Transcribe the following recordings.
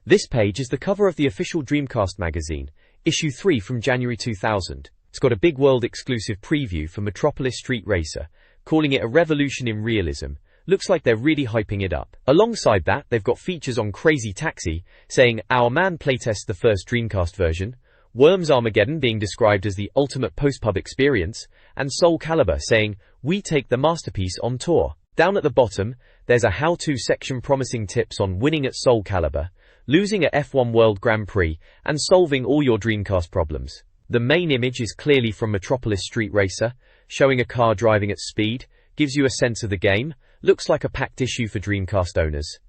This page is the cover of the official Dreamcast Magazine, issue 3 from January 2000. It's got a big world-exclusive preview for Metropolis Street Racer, calling it a revolution in realism. Looks like they're really hyping it up. Alongside that, they've got features on Crazy Taxi, saying, "Our man playtests the first Dreamcast version," Worms Armageddon being described as the ultimate post-pub experience, and Soul Calibur saying, "We take the masterpiece on tour." Down at the bottom, there's a how-to section promising tips on winning at Soul Calibur, losing at F1 World Grand Prix, and solving all your Dreamcast problems. The main image is clearly from Metropolis Street Racer, showing a car driving at speed, gives you a sense of the game, looks like a packed issue for Dreamcast owners.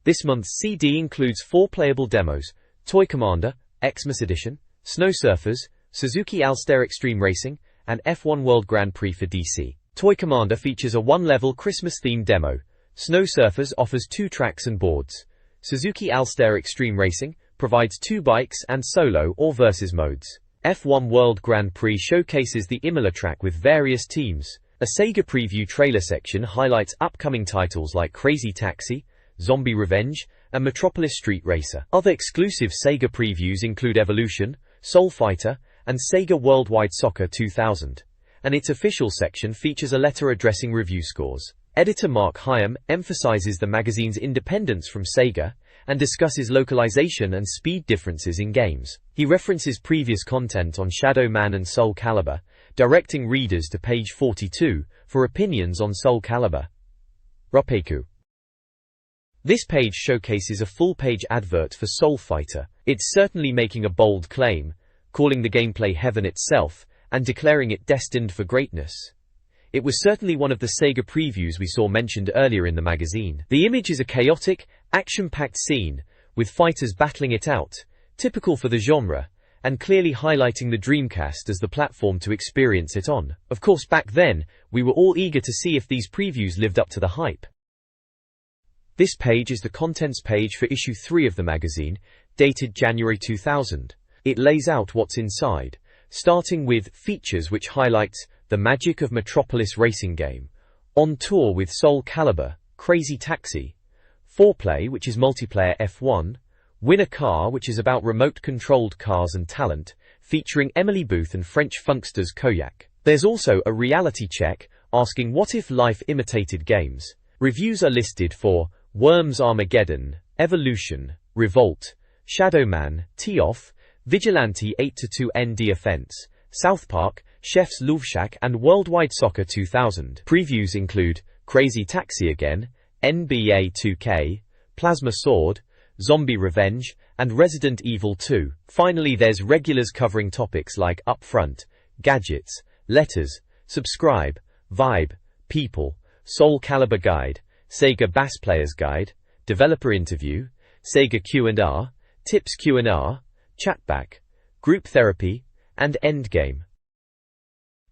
This month's CD includes 4 playable demos: Toy Commander, Xmas Edition, Snow Surfers, Suzuki Alster Extreme Racing, and F1 World Grand Prix for DC. Toy Commander features a 1-level Christmas-themed demo. Snow Surfers offers 2 tracks and boards. Suzuki Alster Extreme Racing provides 2 bikes and solo or versus modes. F1 World Grand Prix showcases the Imola track with various teams. A Sega preview trailer section highlights upcoming titles like Crazy Taxi, Zombie Revenge, and Metropolis Street Racer. Other exclusive Sega previews include Evolution, Soul Fighter, and Sega Worldwide Soccer 2000. And its official section features a letter addressing review scores. Editor Mark Hyam emphasizes the magazine's independence from Sega and discusses localization and speed differences in games. He references previous content on Shadow Man and Soul Calibur, directing readers to page 42 for opinions on Soul Calibur. Rupeku. This page showcases a full-page advert for Soul Fighter. It's certainly making a bold claim, calling the gameplay heaven itself, and declaring it destined for greatness. It was certainly one of the Sega previews we saw mentioned earlier in the magazine. The image is a chaotic, action-packed scene, with fighters battling it out, typical for the genre, and clearly highlighting the Dreamcast as the platform to experience it on. Of course, back then, we were all eager to see if these previews lived up to the hype. This page is the contents page for issue 3 of the magazine, dated January 2000. It lays out what's inside, starting with features which highlights the magic of Metropolis racing game, On Tour with Soul Calibur, Crazy Taxi, Foreplay which is multiplayer F1, Win a Car which is about remote-controlled cars and talent, featuring Emily Booth and French funksters Koyak. There's also a reality check, asking what if life imitated games. Reviews are listed for Worms Armageddon, Evolution, Revolt, Shadow Man, Tee-Off, Vigilante 8-2 ND Offense, South Park, Chef's Louveshack, and Worldwide Soccer 2000. Previews include Crazy Taxi Again, NBA 2K, Plasma Sword, Zombie Revenge, and Resident Evil 2. Finally, there's regulars covering topics like Upfront, Gadgets, Letters, Subscribe, Vibe, People, Soul Calibur Guide, Sega Bass Players Guide, Developer Interview, Sega Q&R, Tips Q&R, Chatback, Group Therapy, and Endgame.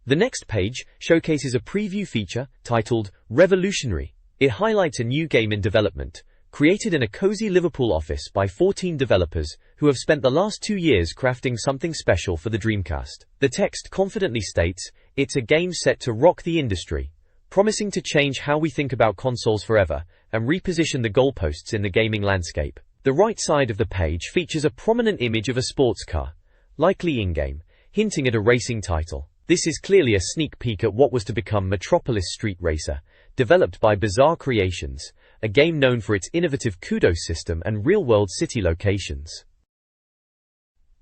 The next page showcases a preview feature titled Revolutionary. It highlights a new game in development, created in a cozy Liverpool office by 14 developers who have spent the last 2 years crafting something special for the Dreamcast. The text confidently states, "It's a game set to rock the industry, promising to change how we think about consoles forever and reposition the goalposts in the gaming landscape." The right side of the page features a prominent image of a sports car, likely in-game, hinting at a racing title. This is clearly a sneak peek at what was to become Metropolis Street Racer, developed by Bizarre Creations, a game known for its innovative kudos system and real-world city locations.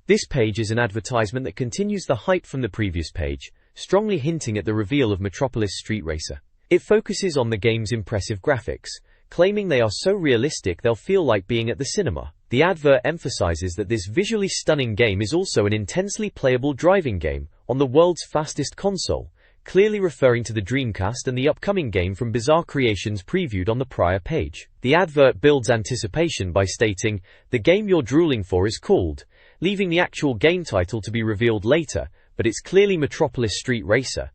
This page is an advertisement that continues the hype from the previous page, strongly hinting at the reveal of Metropolis Street Racer. It focuses on the game's impressive graphics, claiming they are so realistic they'll feel like being at the cinema. The advert emphasizes that this visually stunning game is also an intensely playable driving game on the world's fastest console, clearly referring to the Dreamcast and the upcoming game from Bizarre Creations previewed on the prior page. The advert builds anticipation by stating, "The game you're drooling for is called," leaving the actual game title to be revealed later, but it's clearly Metropolis Street Racer.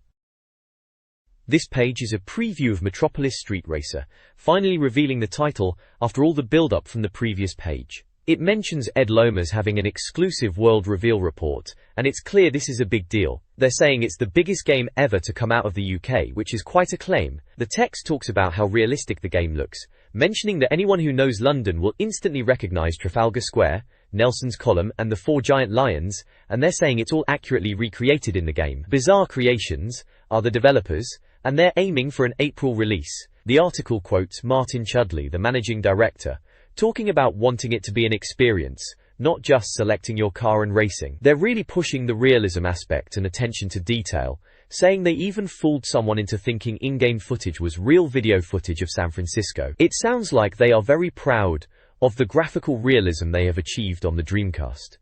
This page is a preview of Metropolis Street Racer, finally revealing the title after all the build-up from the previous page. It mentions Ed Lomas having an exclusive world reveal report, and it's clear this is a big deal. They're saying it's the biggest game ever to come out of the UK, which is quite a claim. The text talks about how realistic the game looks, mentioning that anyone who knows London will instantly recognise Trafalgar Square, Nelson's Column, and the four giant lions, and they're saying it's all accurately recreated in the game. Bizarre Creations are the developers, and they're aiming for an April release. The article quotes Martin Chudley, the managing director, talking about wanting it to be an experience, not just selecting your car and racing. They're really pushing the realism aspect and attention to detail, saying they even fooled someone into thinking in-game footage was real video footage of San Francisco. It sounds like they are very proud of the graphical realism they have achieved on the Dreamcast.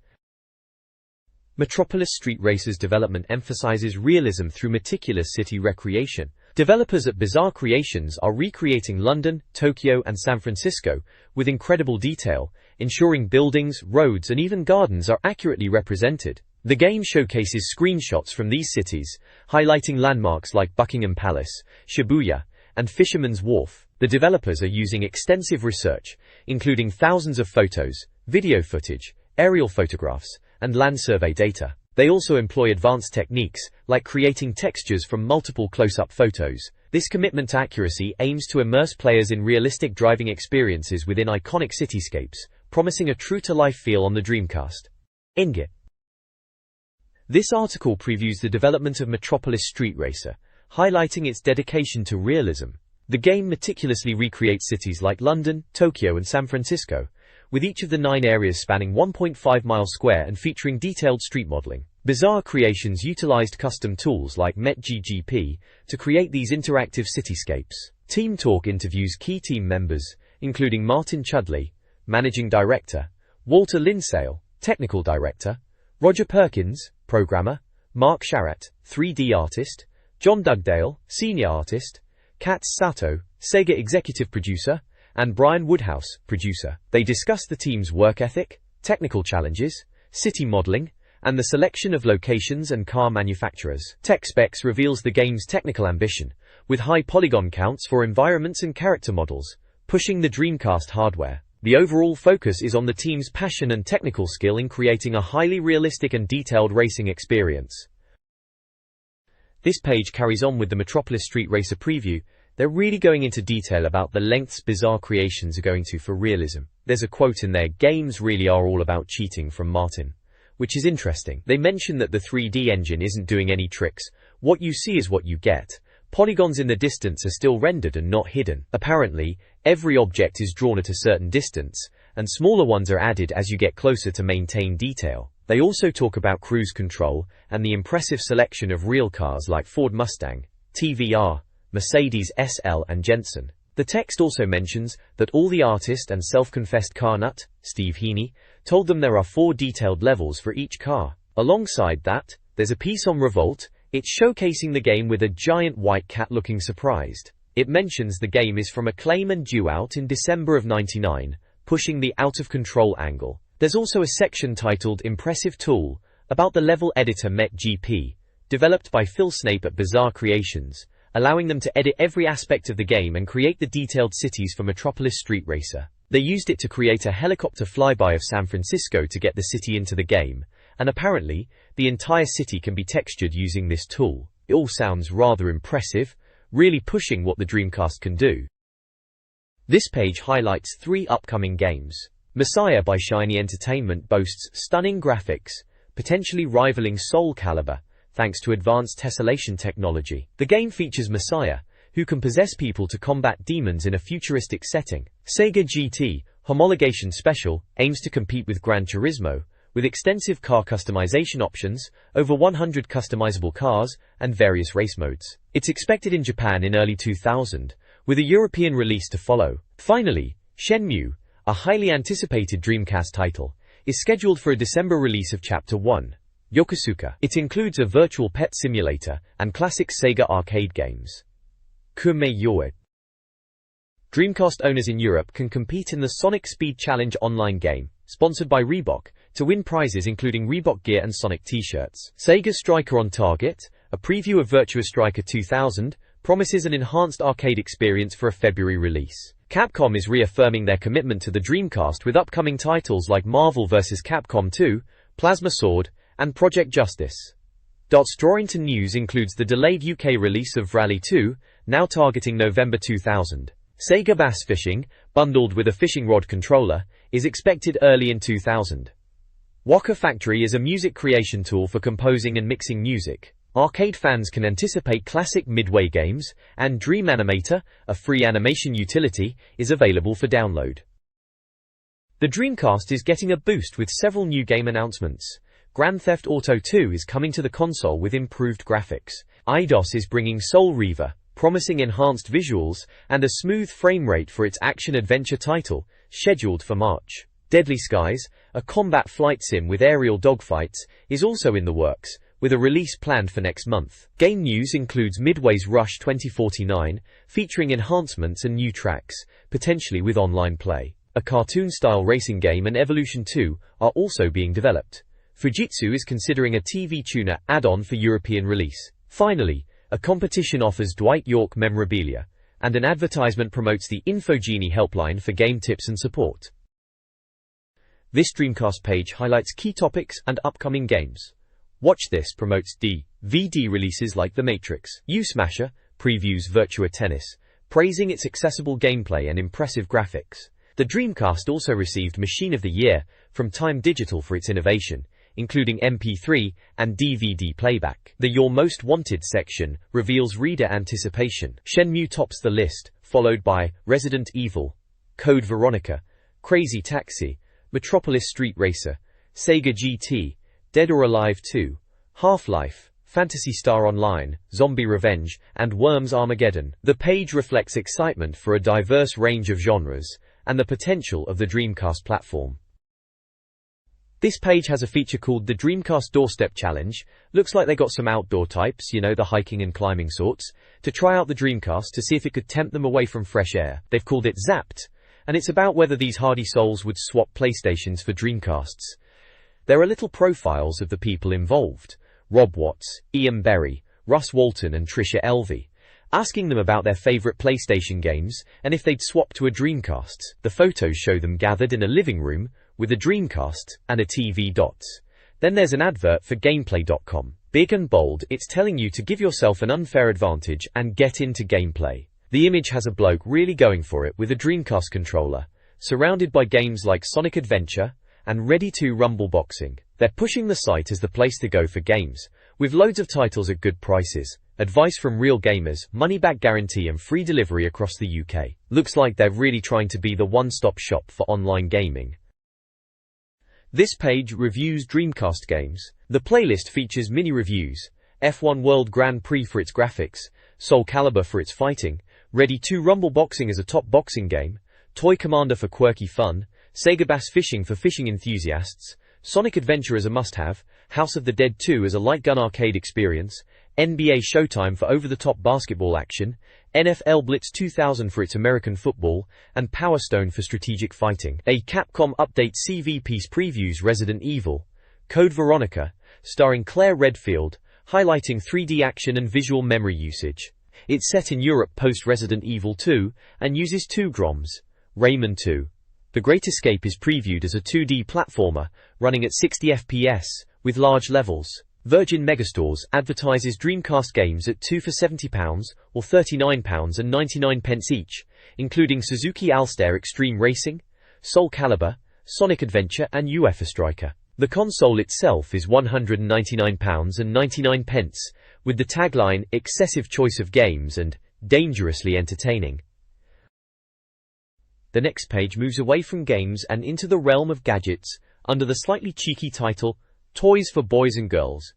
Metropolis Street Racers development emphasizes realism through meticulous city recreation. Developers at Bizarre Creations are recreating London, Tokyo, and San Francisco with incredible detail, ensuring buildings, roads, and even gardens are accurately represented. The game showcases screenshots from these cities, highlighting landmarks like Buckingham Palace, Shibuya, and Fisherman's Wharf. The developers are using extensive research, including thousands of photos, video footage, aerial photographs, and land survey data. They also employ advanced techniques, like creating textures from multiple close-up photos. This commitment to accuracy aims to immerse players in realistic driving experiences within iconic cityscapes, promising a true-to-life feel on the Dreamcast. Inget. This article previews the development of Metropolis Street Racer, highlighting its dedication to realism. The game meticulously recreates cities like London, Tokyo, and San Francisco, with each of the 9 areas spanning 1.5 miles square and featuring detailed street modeling. Bizarre Creations utilized custom tools like MetGGP to create these interactive cityscapes. Team Talk interviews key team members, including Martin Chudley, Managing Director, Walter Linsale, Technical Director, Roger Perkins, Programmer, Mark Sharratt, 3D Artist, John Dugdale, Senior Artist, Kat Sato, SEGA Executive Producer, and Brian Woodhouse, Producer. They discuss the team's work ethic, technical challenges, city modeling, and the selection of locations and car manufacturers. Tech Specs reveals the game's technical ambition, with high polygon counts for environments and character models, pushing the Dreamcast hardware. The overall focus is on the team's passion and technical skill in creating a highly realistic and detailed racing experience. This page carries on with the Metropolis Street Racer preview. They're really going into detail about the lengths Bizarre Creations are going to for realism. There's a quote in there, "Games really are all about cheating," from Martin, which is interesting. They mention that the 3D engine isn't doing any tricks. What you see is what you get. Polygons in the distance are still rendered and not hidden. Apparently, every object is drawn at a certain distance, and smaller ones are added as you get closer to maintain detail. They also talk about cruise control and the impressive selection of real cars like Ford Mustang, TVR, Mercedes SL, and Jensen. The text also mentions that all the artist and self-confessed car nut, Steve Heaney, told them there are 4 detailed levels for each car. Alongside that, there's a piece on Revolt. It's showcasing the game with a giant white cat looking surprised. It mentions the game is from Acclaim and due out in December of '99, pushing the out-of-control angle. There's also a section titled Impressive Tool about the level editor MetGP, developed by Phil Snape at Bizarre Creations, allowing them to edit every aspect of the game and create the detailed cities for Metropolis Street Racer. They used it to create a helicopter flyby of San Francisco to get the city into the game, and apparently, the entire city can be textured using this tool. It all sounds rather impressive, really pushing what the Dreamcast can do. This page highlights 3 upcoming games. Messiah by Shiny Entertainment boasts stunning graphics, potentially rivaling Soul Calibur, thanks to advanced tessellation technology. The game features Messiah, who can possess people to combat demons in a futuristic setting. SEGA GT, Homologation Special, aims to compete with Gran Turismo, with extensive car customization options, over 100 customizable cars, and various race modes. It's expected in Japan in early 2000, with a European release to follow. Finally, Shenmue, a highly anticipated Dreamcast title, is scheduled for a December release of Chapter 1, Yokosuka. It includes a virtual pet simulator and classic Sega arcade games. Kume Yoe. Dreamcast owners in Europe can compete in the Sonic Speed Challenge online game, sponsored by Reebok, to win prizes including Reebok gear and Sonic t-shirts. Sega Striker on Target, a preview of Virtua Striker 2000, promises an enhanced arcade experience for a February release. Capcom is reaffirming their commitment to the Dreamcast with upcoming titles like Marvel vs. Capcom 2, Plasma Sword, and Project Justice. Draw into news includes the delayed UK release of Rally 2, now targeting November 2000. SEGA Bass Fishing, bundled with a fishing rod controller, is expected early in 2000. Waka Factory is a music creation tool for composing and mixing music. Arcade fans can anticipate classic Midway games, and Dream Animator, a free animation utility, is available for download. The Dreamcast is getting a boost with several new game announcements. Grand Theft Auto 2 is coming to the console with improved graphics. Eidos is bringing Soul Reaver, promising enhanced visuals, and a smooth frame rate for its action-adventure title, scheduled for March. Deadly Skies, a combat flight sim with aerial dogfights, is also in the works, with a release planned for next month. Game news includes Midway's Rush 2049, featuring enhancements and new tracks, potentially with online play. A cartoon-style racing game and Evolution 2 are also being developed. Fujitsu is considering a TV tuner add-on for European release. Finally, a competition offers Dwight York memorabilia, and an advertisement promotes the Infogenie helpline for game tips and support. This Dreamcast page highlights key topics and upcoming games. Watch This promotes DVD releases like The Matrix. U-Smasher previews Virtua Tennis, praising its accessible gameplay and impressive graphics. The Dreamcast also received Machine of the Year from Time Digital for its innovation, including MP3 and DVD playback. The Your Most Wanted section reveals reader anticipation. Shenmue tops the list, followed by Resident Evil, Code Veronica, Crazy Taxi, Metropolis Street Racer, Sega GT, Dead or Alive 2, Half-Life, Phantasy Star Online, Zombie Revenge, and Worms Armageddon. The page reflects excitement for a diverse range of genres and the potential of the Dreamcast platform. This page has a feature called the Dreamcast Doorstep Challenge. Looks like they got some outdoor types, the hiking and climbing sorts, to try out the Dreamcast to see if it could tempt them away from fresh air. They've called it Zapped, and it's about whether these hardy souls would swap PlayStations for Dreamcasts. There are little profiles of the people involved: Rob Watts, Ian Berry, Russ Walton and Trisha Elvey, asking them about their favorite PlayStation games and if they'd swap to a Dreamcast. The photos show them gathered in a living room with a Dreamcast and a TV. Then there's an advert for Gameplay.com. Big and bold, it's telling you to give yourself an unfair advantage and get into gameplay. The image has a bloke really going for it with a Dreamcast controller, surrounded by games like Sonic Adventure and Ready 2 Rumble Boxing. They're pushing the site as the place to go for games, with loads of titles at good prices, advice from real gamers, money-back guarantee and free delivery across the UK. Looks like they're really trying to be the one-stop shop for online gaming. This page reviews Dreamcast games. The playlist features mini-reviews: F1 World Grand Prix for its graphics, Soul Calibur for its fighting, Ready 2 Rumble Boxing as a top boxing game, Toy Commander for quirky fun, Sega Bass Fishing for fishing enthusiasts, Sonic Adventure as a must-have, House of the Dead 2 as a light gun arcade experience, NBA Showtime for over-the-top basketball action, NFL Blitz 2000 for its American football, and Power Stone for strategic fighting. A Capcom Update CV piece previews Resident Evil, Code Veronica, starring Claire Redfield, highlighting 3D action and visual memory usage. It's set in Europe post-Resident Evil 2, and uses 2 ROMs. Rayman 2. The Great Escape is previewed as a 2D platformer, running at 60 FPS, with large levels. Virgin Megastores advertises Dreamcast games at 2 for £70 or £39.99 each, including Suzuki Alstair Extreme Racing, Soul Calibur, Sonic Adventure and UEFA Striker. The console itself is £199.99, with the tagline "Excessive choice of games" and "Dangerously entertaining." The next page moves away from games and into the realm of gadgets, under the slightly cheeky title, Toys for Boys and Girls.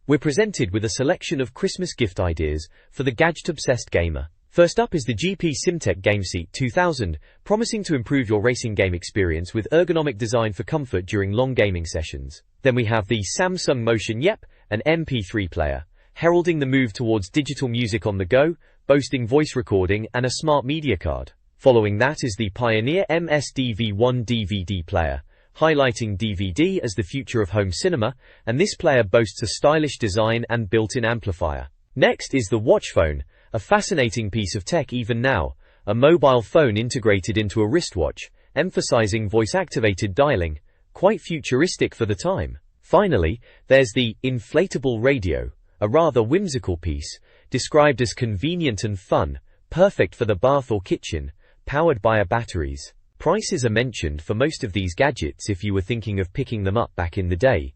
We're presented with a selection of Christmas gift ideas for the gadget-obsessed gamer. First up is the GP SimTech GameSeat 2000, promising to improve your racing game experience with ergonomic design for comfort during long gaming sessions. Then we have the Samsung Motion Yep, an MP3 player, heralding the move towards digital music on the go, boasting voice recording and a smart media card. Following that is the Pioneer MSDV1 DVD player, highlighting DVD as the future of home cinema, and this player boasts a stylish design and built-in amplifier. Next is the Watch Phone, A fascinating piece of tech even now, a mobile phone integrated into a wristwatch, emphasizing voice-activated dialing, quite futuristic for the time. Finally, there's the inflatable radio, a rather whimsical piece, described as convenient and fun, perfect for the bath or kitchen, powered by batteries. Prices are mentioned for most of these gadgets if you were thinking of picking them up back in the day.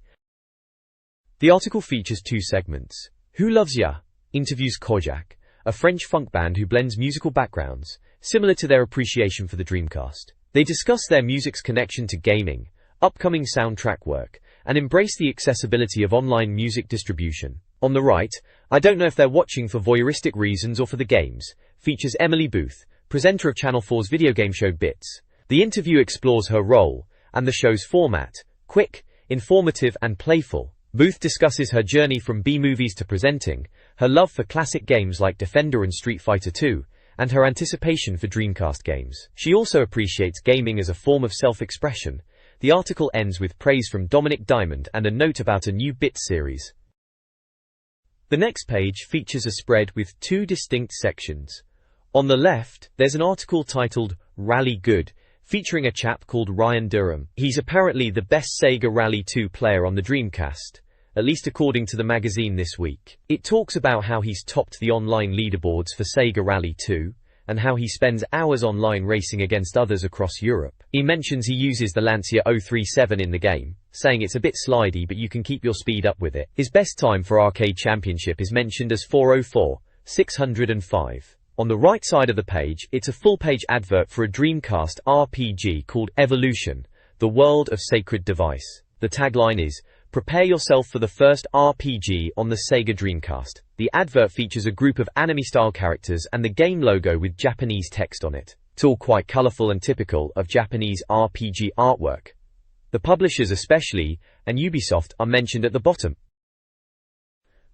The article features 2 segments. Who Loves Ya? Interviews Kojak, a French funk band who blends musical backgrounds, similar to their appreciation for the Dreamcast. They discuss their music's connection to gaming, upcoming soundtrack work, and embrace the accessibility of online music distribution. On the right, I don't know if they're watching for voyeuristic reasons or for the games, features Emily Booth, presenter of Channel 4's video game show Bits. The interview explores her role, and the show's format, quick, informative and playful. Booth discusses her journey from B-movies to presenting, her love for classic games like Defender and Street Fighter II, and her anticipation for Dreamcast games. She also appreciates gaming as a form of self-expression. The article ends with praise from Dominic Diamond and a note about a new Bits series. The next page features a spread with 2 distinct sections. On the left, there's an article titled Rally Good, featuring a chap called Ryan Durham. He's apparently the best Sega Rally 2 player on the Dreamcast, at least according to the magazine this week. It talks about how he's topped the online leaderboards for Sega Rally 2, and how he spends hours online racing against others across Europe. He mentions he uses the Lancia 037 in the game, saying it's a bit slidey but you can keep your speed up with it. His best time for Arcade Championship is mentioned as 4:04.605. On the right side of the page, it's a full-page advert for a Dreamcast RPG called Evolution, The World of Sacred Device. The tagline is, "Prepare yourself for the first RPG on the Sega Dreamcast." The advert features a group of anime-style characters and the game logo with Japanese text on it. It's all quite colorful and typical of Japanese RPG artwork. The publishers especially, and Ubisoft, are mentioned at the bottom.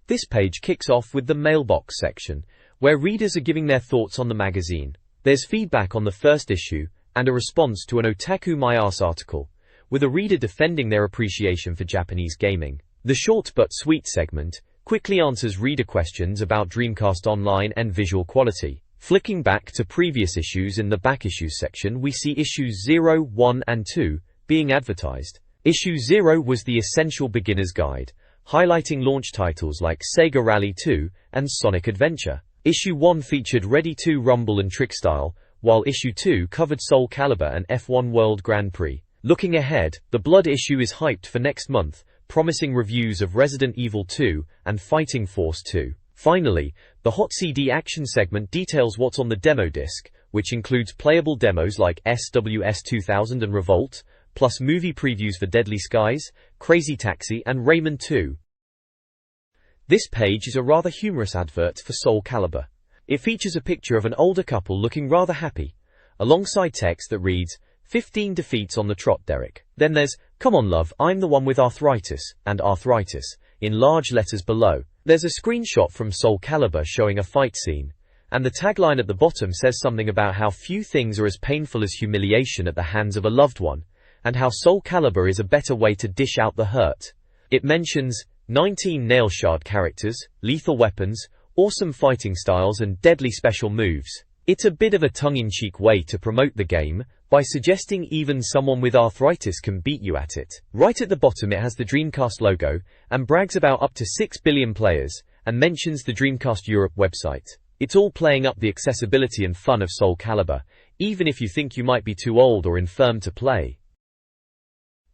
This page kicks off with the mailbox section, where readers are giving their thoughts on the magazine. There's feedback on the first issue, and a response to an Otaku My Arse article, with a reader defending their appreciation for Japanese gaming. The short but sweet segment quickly answers reader questions about Dreamcast Online and visual quality. Flicking back to previous issues in the back issues section, we see issues 0, 1 and 2 being advertised. Issue 0 was the essential beginner's guide, highlighting launch titles like Sega Rally 2 and Sonic Adventure. Issue 1 featured Ready 2 Rumble and Trick Style, while Issue 2 covered Soul Calibur and F1 World Grand Prix. Looking ahead, the Blood issue is hyped for next month, promising reviews of Resident Evil 2 and Fighting Force 2. Finally, the Hot CD action segment details what's on the demo disc, which includes playable demos like SWS 2000 and Revolt, plus movie previews for Deadly Skies, Crazy Taxi and Rayman 2. This page is a rather humorous advert for Soul Calibur. It features a picture of an older couple looking rather happy, alongside text that reads, 15 defeats on the trot, Derek. Then there's, "Come on love, I'm the one with arthritis," and arthritis, in large letters below. There's a screenshot from Soul Calibur showing a fight scene, and the tagline at the bottom says something about how few things are as painful as humiliation at the hands of a loved one, and how Soul Calibur is a better way to dish out the hurt. It mentions 19 nail shard characters, lethal weapons, awesome fighting styles and deadly special moves. It's a bit of a tongue-in-cheek way to promote the game, by suggesting even someone with arthritis can beat you at it. Right at the bottom it has the Dreamcast logo, and brags about up to 6 billion players, and mentions the Dreamcast Europe website. It's all playing up the accessibility and fun of Soul Calibur, even if you think you might be too old or infirm to play.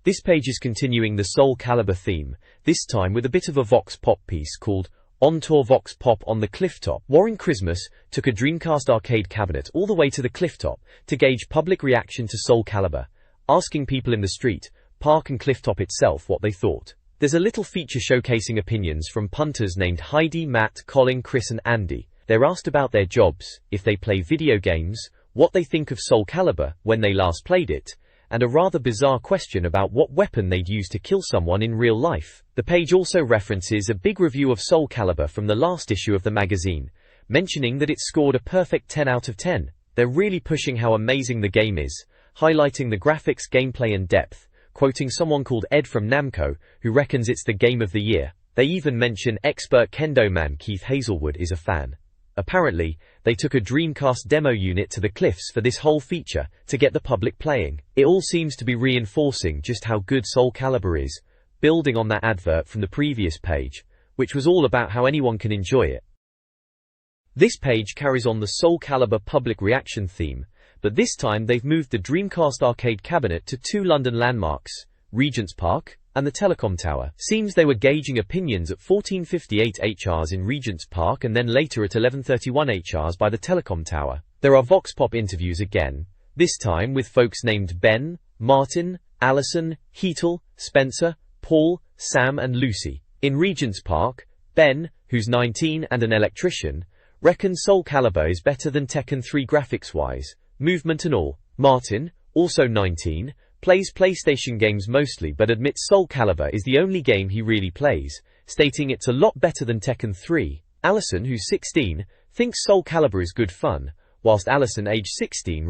This page is continuing the Soul Calibur theme, this time with a bit of a vox pop piece called On Tour Vox Pop on the Clifftop. Warren Christmas took a Dreamcast arcade cabinet all the way to the clifftop to gauge public reaction to Soul Calibur, asking people in the street, park and clifftop itself what they thought. There's a little feature showcasing opinions from punters named Heidi, Matt, Colin, Chris and Andy. They're asked about their jobs, if they play video games, what they think of Soul Calibur, when they last played it, and a rather bizarre question about what weapon they'd use to kill someone in real life. The page also references a big review of Soul Calibur from the last issue of the magazine, mentioning that it scored a perfect 10 out of 10. They're really pushing how amazing the game is, highlighting the graphics, gameplay and depth, quoting someone called Ed from Namco, who reckons it's the game of the year. They even mention expert kendo man Keith Hazelwood is a fan. Apparently, they took a Dreamcast demo unit to the cliffs for this whole feature to get the public playing. It all seems to be reinforcing just how good Soul Calibur is, building on that advert from the previous page, which was all about how anyone can enjoy it. This page carries on the Soul Calibur public reaction theme, but this time they've moved the Dreamcast arcade cabinet to two London landmarks, Regent's Park and the Telecom Tower. Seems they were gauging opinions at 14:58 HRs in Regent's Park and then later at 11:31 HRs by the Telecom Tower. There are Vox Pop interviews again, this time with folks named Ben, Martin, Alison, Heatle, Spencer, Paul, Sam and Lucy. In Regent's Park, Ben, who's 19 and an electrician, reckons Soul Calibur is better than Tekken 3 graphics-wise, movement and all. Martin, also 19, plays PlayStation games mostly but admits Soul Calibur is the only game he really plays, stating it's a lot better than Tekken 3. Alison, who's 16, thinks Soul Calibur is good fun, whilst Alison, age 16,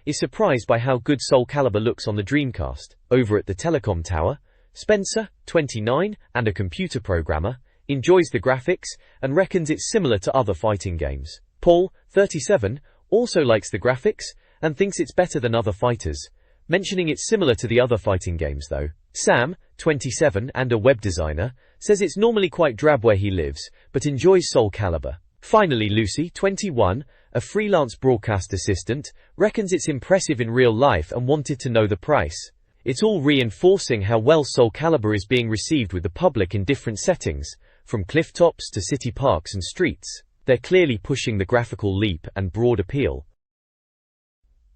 is surprised by how good Soul Calibur looks on the Dreamcast. Over at the Telecom Tower, Spencer, 29, and a computer programmer, enjoys the graphics and reckons it's similar to other fighting games. Paul, 37, also likes the graphics and thinks it's better than other fighters, mentioning it's similar to the other fighting games though. Sam, 27 and a web designer, says it's normally quite drab where he lives, but enjoys Soul Calibur. Finally Lucy, 21, a freelance broadcast assistant, reckons it's impressive in real life and wanted to know the price. It's all reinforcing how well Soul Calibur is being received with the public in different settings, from clifftops to city parks and streets. They're clearly pushing the graphical leap and broad appeal.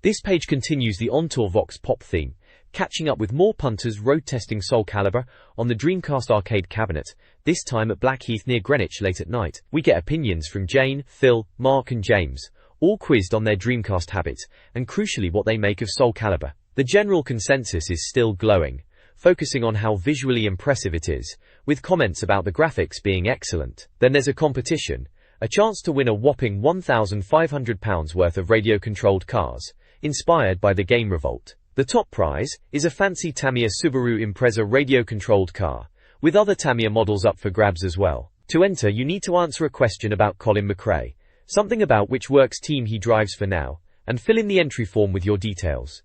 This page continues the On-Tour Vox Pop theme, catching up with more punters road-testing Soul Calibur on the Dreamcast arcade cabinet, this time at Blackheath near Greenwich late at night. We get opinions from Jane, Phil, Mark and James, all quizzed on their Dreamcast habits, and crucially what they make of Soul Calibur. The general consensus is still glowing, focusing on how visually impressive it is, with comments about the graphics being excellent. Then there's a competition, a chance to win a whopping £1,500 worth of radio-controlled cars, inspired by the game Revolt. The top prize is a fancy Tamiya Subaru Impreza radio-controlled car, with other Tamiya models up for grabs as well. To enter you need to answer a question about Colin McRae, something about which works team he drives for now, and fill in the entry form with your details.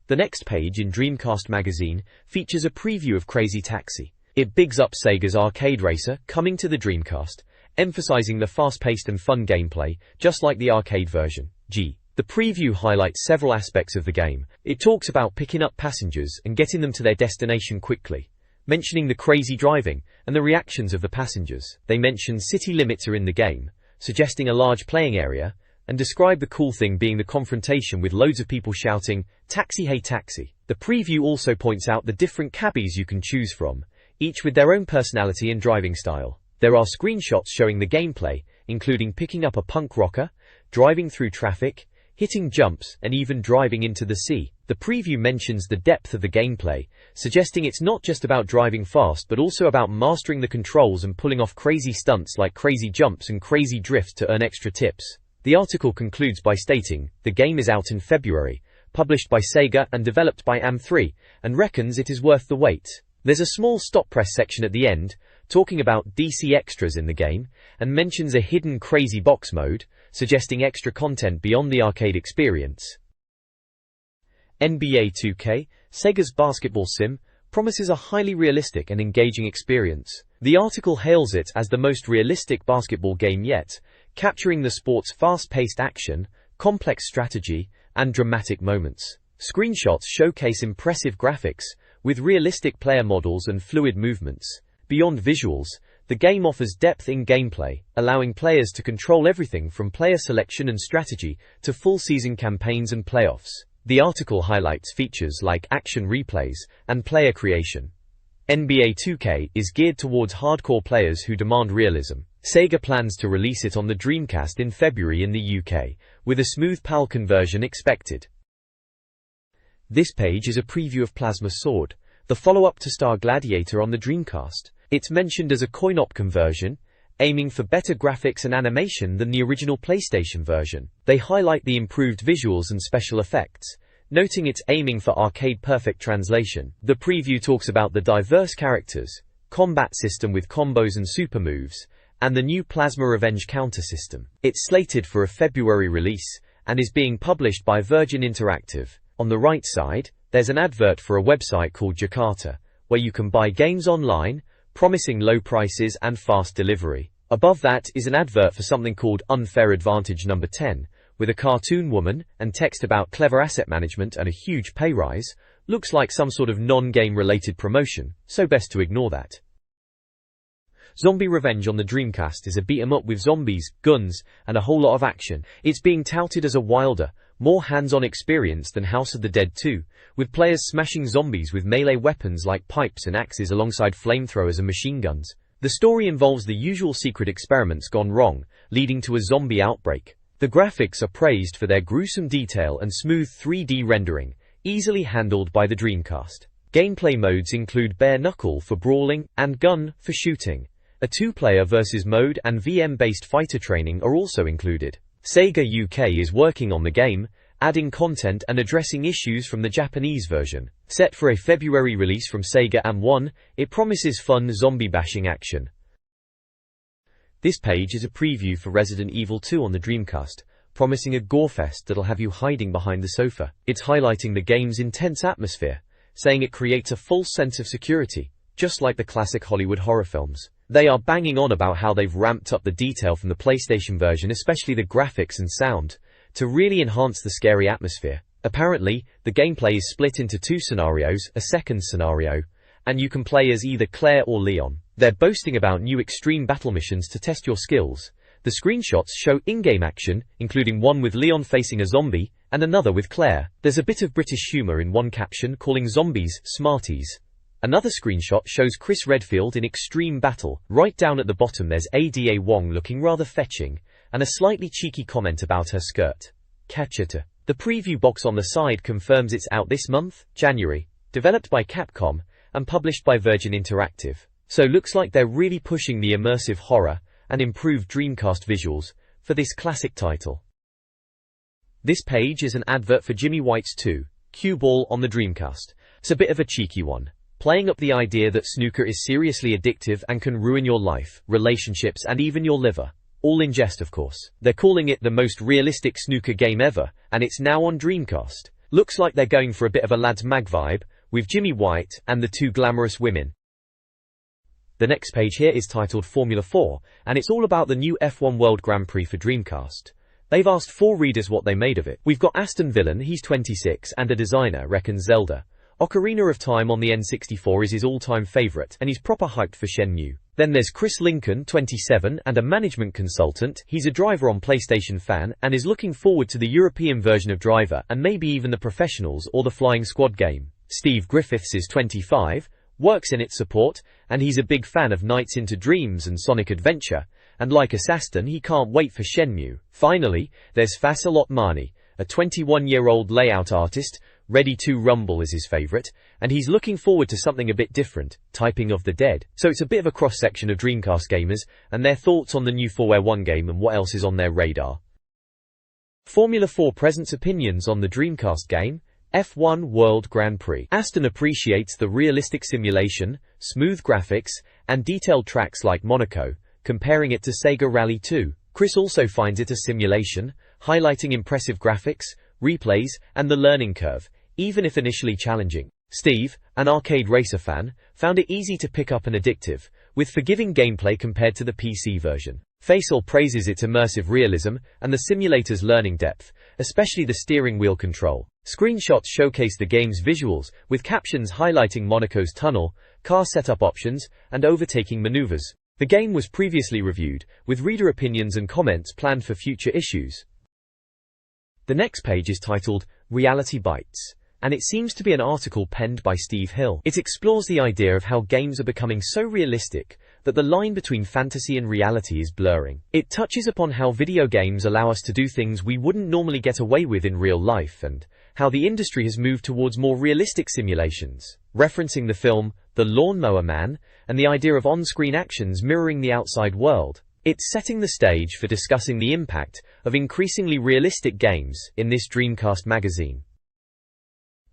The next page in Dreamcast Magazine features a preview of Crazy Taxi. It bigs up Sega's arcade racer coming to the Dreamcast, emphasizing the fast-paced and fun gameplay, just like the arcade version. The preview highlights several aspects of the game. It talks about picking up passengers and getting them to their destination quickly, mentioning the crazy driving and the reactions of the passengers. They mention city limits are in the game, suggesting a large playing area, and describe the cool thing being the confrontation with loads of people shouting, "Taxi, hey taxi." The preview also points out the different cabbies you can choose from, each with their own personality and driving style. There are screenshots showing the gameplay, including picking up a punk rocker, driving through traffic, hitting jumps, and even driving into the sea. The preview mentions the depth of the gameplay, suggesting it's not just about driving fast but also about mastering the controls and pulling off crazy stunts like crazy jumps and crazy drifts to earn extra tips. The article concludes by stating, the game is out in February, published by Sega and developed by AM3, and reckons it is worth the wait. There's a small stop press section at the end, talking about DC extras in the game, and mentions a hidden crazy box mode, suggesting extra content beyond the arcade experience. NBA 2K, Sega's basketball sim, promises a highly realistic and engaging experience. The article hails it as the most realistic basketball game yet, capturing the sport's fast-paced action, complex strategy, and dramatic moments. Screenshots showcase impressive graphics, with realistic player models and fluid movements. Beyond visuals, the game offers depth in gameplay, allowing players to control everything from player selection and strategy to full-season campaigns and playoffs. The article highlights features like action replays and player creation. NBA 2K is geared towards hardcore players who demand realism. Sega plans to release it on the Dreamcast in February in the UK, with a smooth PAL conversion expected. This page is a preview of Plasma Sword, the follow-up to Star Gladiator on the Dreamcast. It's mentioned as a coin-op conversion, aiming for better graphics and animation than the original PlayStation version. They highlight the improved visuals and special effects, noting it's aiming for arcade-perfect translation. The preview talks about the diverse characters, combat system with combos and super moves, and the new Plasma Revenge counter system. It's slated for a February release and is being published by Virgin Interactive. On the right side, there's an advert for a website called Jakarta, where you can buy games online, promising low prices and fast delivery. Above that is an advert for something called Unfair Advantage number 10, with a cartoon woman and text about clever asset management and a huge pay rise. Looks like some sort of non-game related promotion, so best to ignore that. Zombie Revenge on the Dreamcast is a beat-em-up with zombies, guns, and a whole lot of action. It's being touted as a wilder, more hands-on experience than House of the Dead 2, with players smashing zombies with melee weapons like pipes and axes alongside flamethrowers and machine guns. The story involves the usual secret experiments gone wrong, leading to a zombie outbreak. The graphics are praised for their gruesome detail and smooth 3D rendering, easily handled by the Dreamcast. Gameplay modes include bare knuckle for brawling and gun for shooting. A two-player versus mode and VM-based fighter training are also included. SEGA UK is working on the game, adding content and addressing issues from the Japanese version. Set for a February release from SEGA AM1, it promises fun zombie-bashing action. This page is a preview for Resident Evil 2 on the Dreamcast, promising a gorefest that'll have you hiding behind the sofa. It's highlighting the game's intense atmosphere, saying it creates a false sense of security, just like the classic Hollywood horror films. They are banging on about how they've ramped up the detail from the PlayStation version, especially the graphics and sound, to really enhance the scary atmosphere. Apparently, the gameplay is split into two scenarios, a second scenario, and you can play as either Claire or Leon. They're boasting about new extreme battle missions to test your skills. The screenshots show in-game action, including one with Leon facing a zombie, and another with Claire. There's a bit of British humour in one caption calling zombies smarties. Another screenshot shows Chris Redfield in extreme battle. Right down at the bottom there's Ada Wong looking rather fetching, and a slightly cheeky comment about her skirt. Catch it. The preview box on the side confirms it's out this month, January, developed by Capcom, and published by Virgin Interactive. So looks like they're really pushing the immersive horror and improved Dreamcast visuals for this classic title. This page is an advert for Jimmy White's 2, Cue Ball on the Dreamcast. It's a bit of a cheeky one, playing up the idea that snooker is seriously addictive and can ruin your life, relationships and even your liver. All in jest, of course. They're calling it the most realistic snooker game ever, and it's now on Dreamcast. Looks like they're going for a bit of a lads mag vibe, with Jimmy White and the two glamorous women. The next page here is titled Formula 4, and it's all about the new F1 World Grand Prix for Dreamcast. They've asked 4 readers what they made of it. We've got Aston Villain, he's 26, and a designer reckons Zelda. Ocarina of Time on the N64 is his all-time favourite, and he's proper hyped for Shenmue. Then there's Chris Lincoln, 27, and a management consultant. He's a Driver on PlayStation fan, and is looking forward to the European version of Driver, and maybe even the Professionals or the Flying Squad game. Steve Griffiths is 25, works in its support, and he's a big fan of Nights into Dreams and Sonic Adventure, and like Aston, he can't wait for Shenmue. Finally, there's Faisal Otmani, a 21-year-old layout artist. Ready to Rumble is his favourite, and he's looking forward to something a bit different, Typing of the Dead. So it's a bit of a cross-section of Dreamcast gamers, and their thoughts on the new 4v1 game and what else is on their radar. Formula 4 presents opinions on the Dreamcast game, F1 World Grand Prix. Aston appreciates the realistic simulation, smooth graphics, and detailed tracks like Monaco, comparing it to Sega Rally 2. Chris also finds it a simulation, highlighting impressive graphics, replays, and the learning curve, even if initially challenging. Steve, an arcade racer fan, found it easy to pick up and addictive, with forgiving gameplay compared to the PC version. Faisal praises its immersive realism and the simulator's learning depth, especially the steering wheel control. Screenshots showcase the game's visuals, with captions highlighting Monaco's tunnel, car setup options, and overtaking maneuvers. The game was previously reviewed, with reader opinions and comments planned for future issues. The next page is titled Reality Bites, and it seems to be an article penned by Steve Hill. It explores the idea of how games are becoming so realistic that the line between fantasy and reality is blurring. It touches upon how video games allow us to do things we wouldn't normally get away with in real life, and how the industry has moved towards more realistic simulations, referencing the film The Lawnmower Man and the idea of on-screen actions mirroring the outside world. It's setting the stage for discussing the impact of increasingly realistic games in this Dreamcast magazine.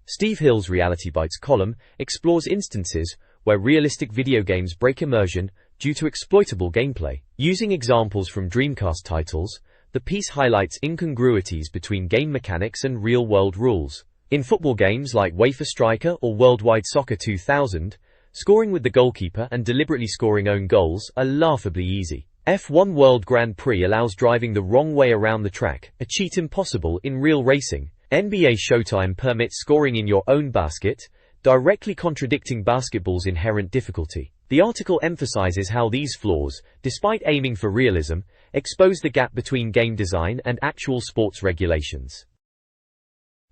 Steve Hill's Reality Bites column explores instances where realistic video games break immersion, due to exploitable gameplay. Using examples from Dreamcast titles, the piece highlights incongruities between game mechanics and real-world rules. In football games like Wafer Striker or Worldwide Soccer 2000, scoring with the goalkeeper and deliberately scoring own goals are laughably easy. F1 World Grand Prix allows driving the wrong way around the track, a cheat impossible in real racing. NBA Showtime permits scoring in your own basket, directly contradicting basketball's inherent difficulty. The article emphasizes how these flaws, despite aiming for realism, expose the gap between game design and actual sports regulations.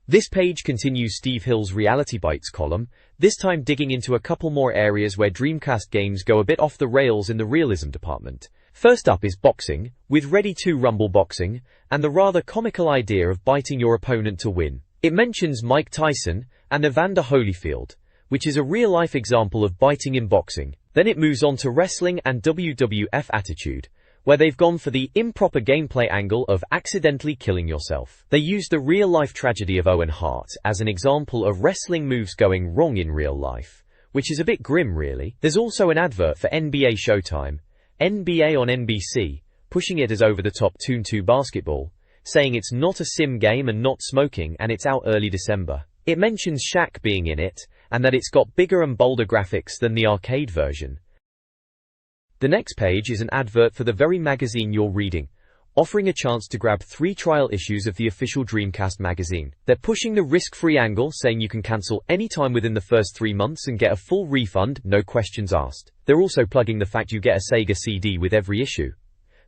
This page continues Steve Hill's Reality Bites column, this time digging into a couple more areas where Dreamcast games go a bit off the rails in the realism department. First up is boxing, with Ready to Rumble boxing, and the rather comical idea of biting your opponent to win. It mentions Mike Tyson and Evander Holyfield, which is a real-life example of biting in boxing. Then it moves on to wrestling and WWF Attitude, where they've gone for the improper gameplay angle of accidentally killing yourself. They use the real-life tragedy of Owen Hart as an example of wrestling moves going wrong in real life, which is a bit grim really. There's also an advert for NBA Showtime, NBA on NBC, pushing it as over-the-top Toon 2 basketball, saying it's not a sim game and not smoking and it's out early December. It mentions Shaq being in it, and that it's got bigger and bolder graphics than the arcade version. The next page is an advert for the very magazine you're reading, offering a chance to grab 3 trial issues of the official Dreamcast magazine. They're pushing the risk-free angle, saying you can cancel anytime within the first 3 months and get a full refund, no questions asked. They're also plugging the fact you get a SEGA CD with every issue.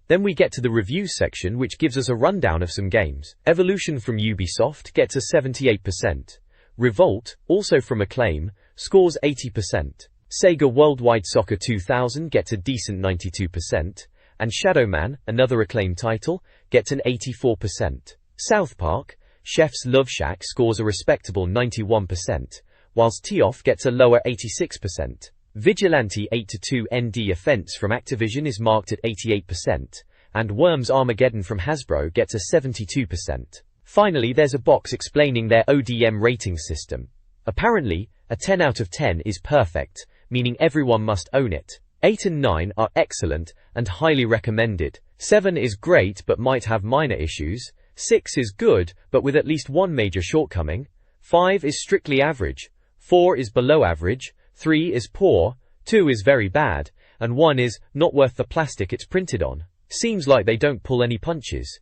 Then we get to the reviews section, which gives us a rundown of some games. Evolution from Ubisoft gets a 78%. Revolt, also from Acclaim, scores 80%. SEGA Worldwide Soccer 2000 gets a decent 92%, and Shadow Man, another Acclaim title, gets an 84%. South Park, Chef's Love Shack scores a respectable 91%, whilst Tioff gets a lower 86%. Vigilante 8-2 ND Offense from Activision is marked at 88%, and Worms Armageddon from Hasbro gets a 72%. Finally, there's a box explaining their ODM rating system. Apparently, a 10 out of 10 is perfect, meaning everyone must own it. 8 and 9 are excellent and highly recommended. 7 is great but might have minor issues. 6 is good but with at least one major shortcoming. 5 is strictly average. 4 is below average. 3 is poor. 2 is very bad. And 1 is not worth the plastic it's printed on. Seems like they don't pull any punches.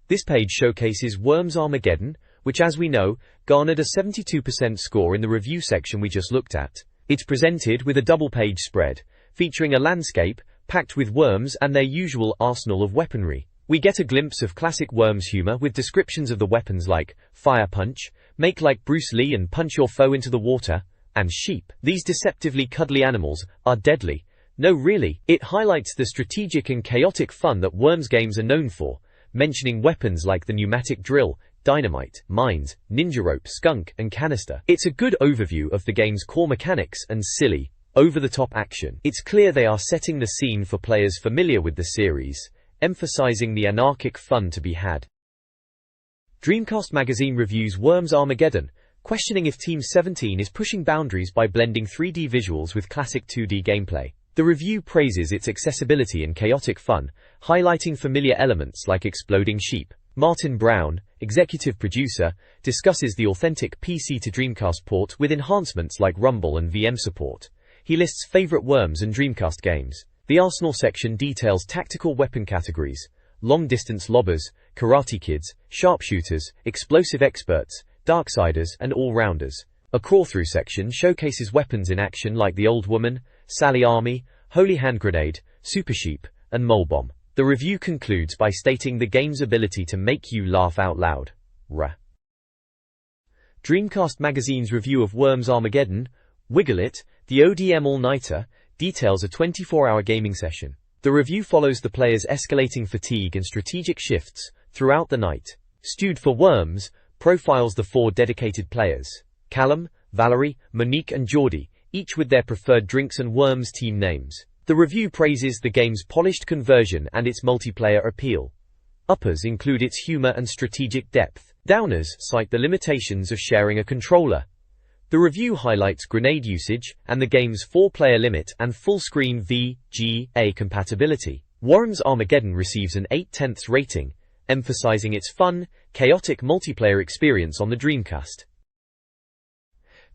This page showcases Worms Armageddon, which as we know, garnered a 72% score in the review section we just looked at. It's presented with a double-page spread, featuring a landscape packed with worms and their usual arsenal of weaponry. We get a glimpse of classic Worms humor with descriptions of the weapons like fire punch, make like Bruce Lee and punch your foe into the water, and sheep. These deceptively cuddly animals are deadly. No really, it highlights the strategic and chaotic fun that Worms games are known for, mentioning weapons like the pneumatic drill, dynamite, mines, ninja rope, skunk, and canister. It's a good overview of the game's core mechanics and silly, over-the-top action. It's clear they are setting the scene for players familiar with the series, emphasizing the anarchic fun to be had. Dreamcast Magazine reviews Worms Armageddon, questioning if Team 17 is pushing boundaries by blending 3D visuals with classic 2D gameplay. The review praises its accessibility and chaotic fun, highlighting familiar elements like exploding sheep. Martin Brown, executive producer, discusses the authentic PC to Dreamcast port with enhancements like Rumble and VM support. He lists favorite Worms and Dreamcast games. The Arsenal section details tactical weapon categories, long-distance lobbers, karate kids, sharpshooters, explosive experts, darksiders, and all-rounders. A crawl-through section showcases weapons in action like the Old Woman, Sally Army, Holy Hand Grenade, Super Sheep, and Mole Bomb. The review concludes by stating the game's ability to make you laugh out loud. Dreamcast Magazine's review of Worms Armageddon, Wiggle It, the ODM All-Nighter, details a 24-hour gaming session. The review follows the player's escalating fatigue and strategic shifts throughout the night. Stewed for Worms profiles the 4 dedicated players, Callum, Valerie, Monique and Geordie, each with their preferred drinks and Worms team names. The review praises the game's polished conversion and its multiplayer appeal. Uppers include its humor and strategic depth. Downers cite the limitations of sharing a controller. The review highlights grenade usage and the game's 4-player limit and full-screen VGA compatibility. Warren's Armageddon receives an 8/10 rating, emphasizing its fun, chaotic multiplayer experience on the Dreamcast.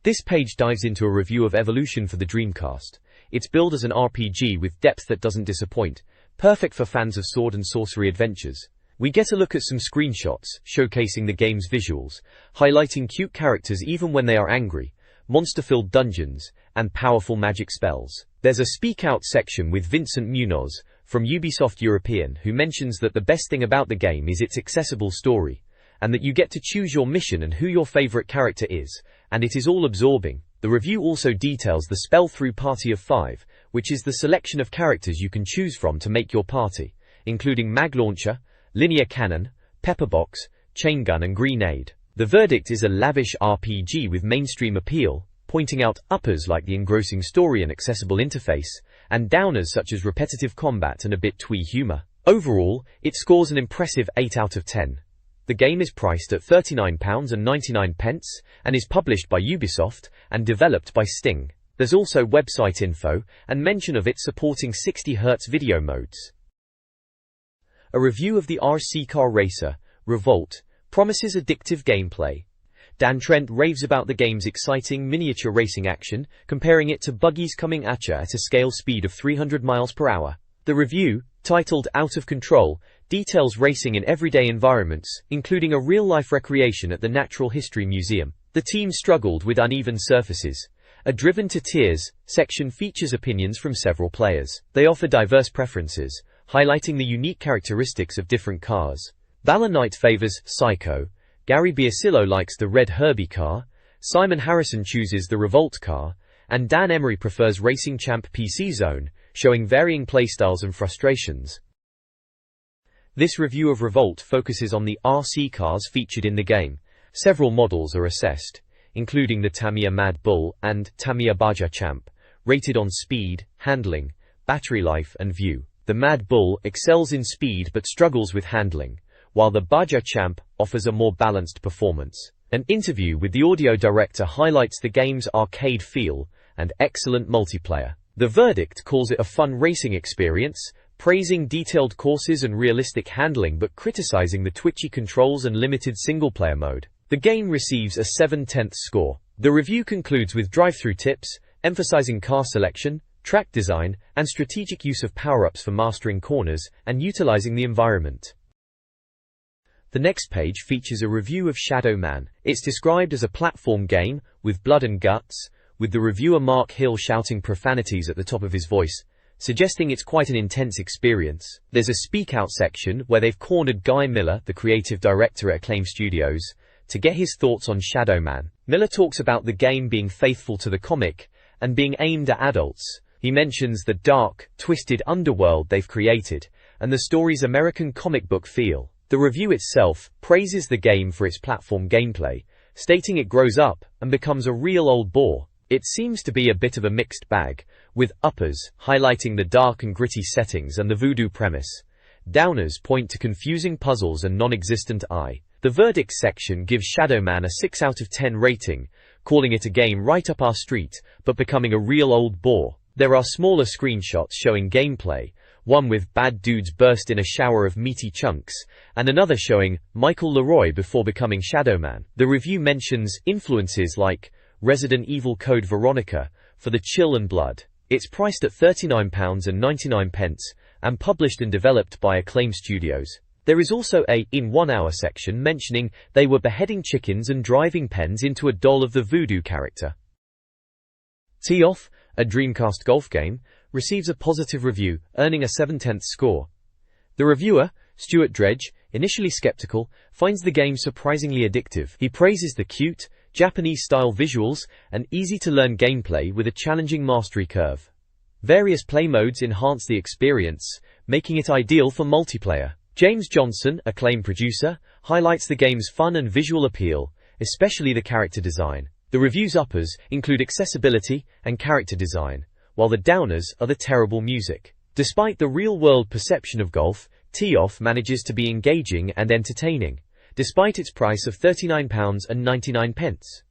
This page dives into a review of Evolution for the Dreamcast. It's billed as an RPG with depth that doesn't disappoint, perfect for fans of sword and sorcery adventures. We get a look at some screenshots, showcasing the game's visuals, highlighting cute characters even when they are angry, monster-filled dungeons, and powerful magic spells. There's a Speak Out section with Vincent Munoz, from Ubisoft European, who mentions that the best thing about the game is its accessible story, and that you get to choose your mission and who your favorite character is, and it is all absorbing. The review also details the spell-through party of 5, which is the selection of characters you can choose from to make your party, including mag launcher, linear cannon, pepperbox, chain gun and grenade. The verdict is a lavish RPG with mainstream appeal, pointing out uppers like the engrossing story and accessible interface, and downers such as repetitive combat and a bit twee humor. Overall, it scores an impressive 8 out of 10. The game is priced at £39.99 and is published by Ubisoft and developed by Sting. There's also website info and mention of it supporting 60Hz video modes. A review of the RC car racer, Revolt, promises addictive gameplay. Dan Trent raves about the game's exciting miniature racing action, comparing it to buggies coming at you at a scale speed of 300 miles per hour. The review, titled Out of Control, details racing in everyday environments, including a real-life recreation at the Natural History Museum. The team struggled with uneven surfaces. A Driven to Tears section features opinions from several players. They offer diverse preferences, highlighting the unique characteristics of different cars. Bala Knight favors Psycho, Gary Biasillo likes the Red Herbie car, Simon Harrison chooses the Revolt car, and Dan Emery prefers Racing Champ PC Zone, showing varying playstyles and frustrations. This review of Revolt focuses on the RC cars featured in the game. Several models are assessed, including the Tamiya Mad Bull and Tamiya Baja Champ, rated on speed, handling, battery life and view. The Mad Bull excels in speed but struggles with handling, while the Baja Champ offers a more balanced performance. An interview with the audio director highlights the game's arcade feel and excellent multiplayer. The verdict calls it a fun racing experience, praising detailed courses and realistic handling but criticizing the twitchy controls and limited single-player mode. The game receives a 7/10 score. The review concludes with drive-through tips, emphasizing car selection, track design, and strategic use of power-ups for mastering corners and utilizing the environment. The next page features a review of Shadow Man. It's described as a platform game with blood and guts, with the reviewer Mark Hill shouting profanities at the top of his voice, suggesting it's quite an intense experience. There's a Speak Out section where they've cornered Guy Miller, the creative director at Acclaim Studios, to get his thoughts on Shadow Man. Miller talks about the game being faithful to the comic and being aimed at adults. He mentions the dark, twisted underworld they've created and the story's American comic book feel. The review itself praises the game for its platform gameplay, stating it grows up and becomes a real old bore. It seems to be a bit of a mixed bag, with uppers highlighting the dark and gritty settings and the voodoo premise. Downers point to confusing puzzles and non-existent eye. The verdict section gives Shadow Man a 6 out of 10 rating, calling it a game right up our street, but becoming a real old bore. There are smaller screenshots showing gameplay, one with bad dudes burst in a shower of meaty chunks, and another showing Michael Leroy before becoming Shadow Man. The review mentions influences like Resident Evil Code Veronica for the chill and blood. It's priced at £39.99 and published and developed by Acclaim Studios. There is also a in 1 hour section mentioning they were beheading chickens and driving pens into a doll of the voodoo character. Tee Off, a Dreamcast golf game, receives a positive review, earning a 7/10 score. The reviewer, Stuart Dredge, initially skeptical, finds the game surprisingly addictive. He praises the cute, Japanese-style visuals and easy-to-learn gameplay with a challenging mastery curve. Various play modes enhance the experience, making it ideal for multiplayer. James Johnson, Acclaim producer, highlights the game's fun and visual appeal, especially the character design. The review's uppers include accessibility and character design, while the downers are the terrible music. Despite the real-world perception of golf, Tee Off manages to be engaging and entertaining, despite its price of £39.99.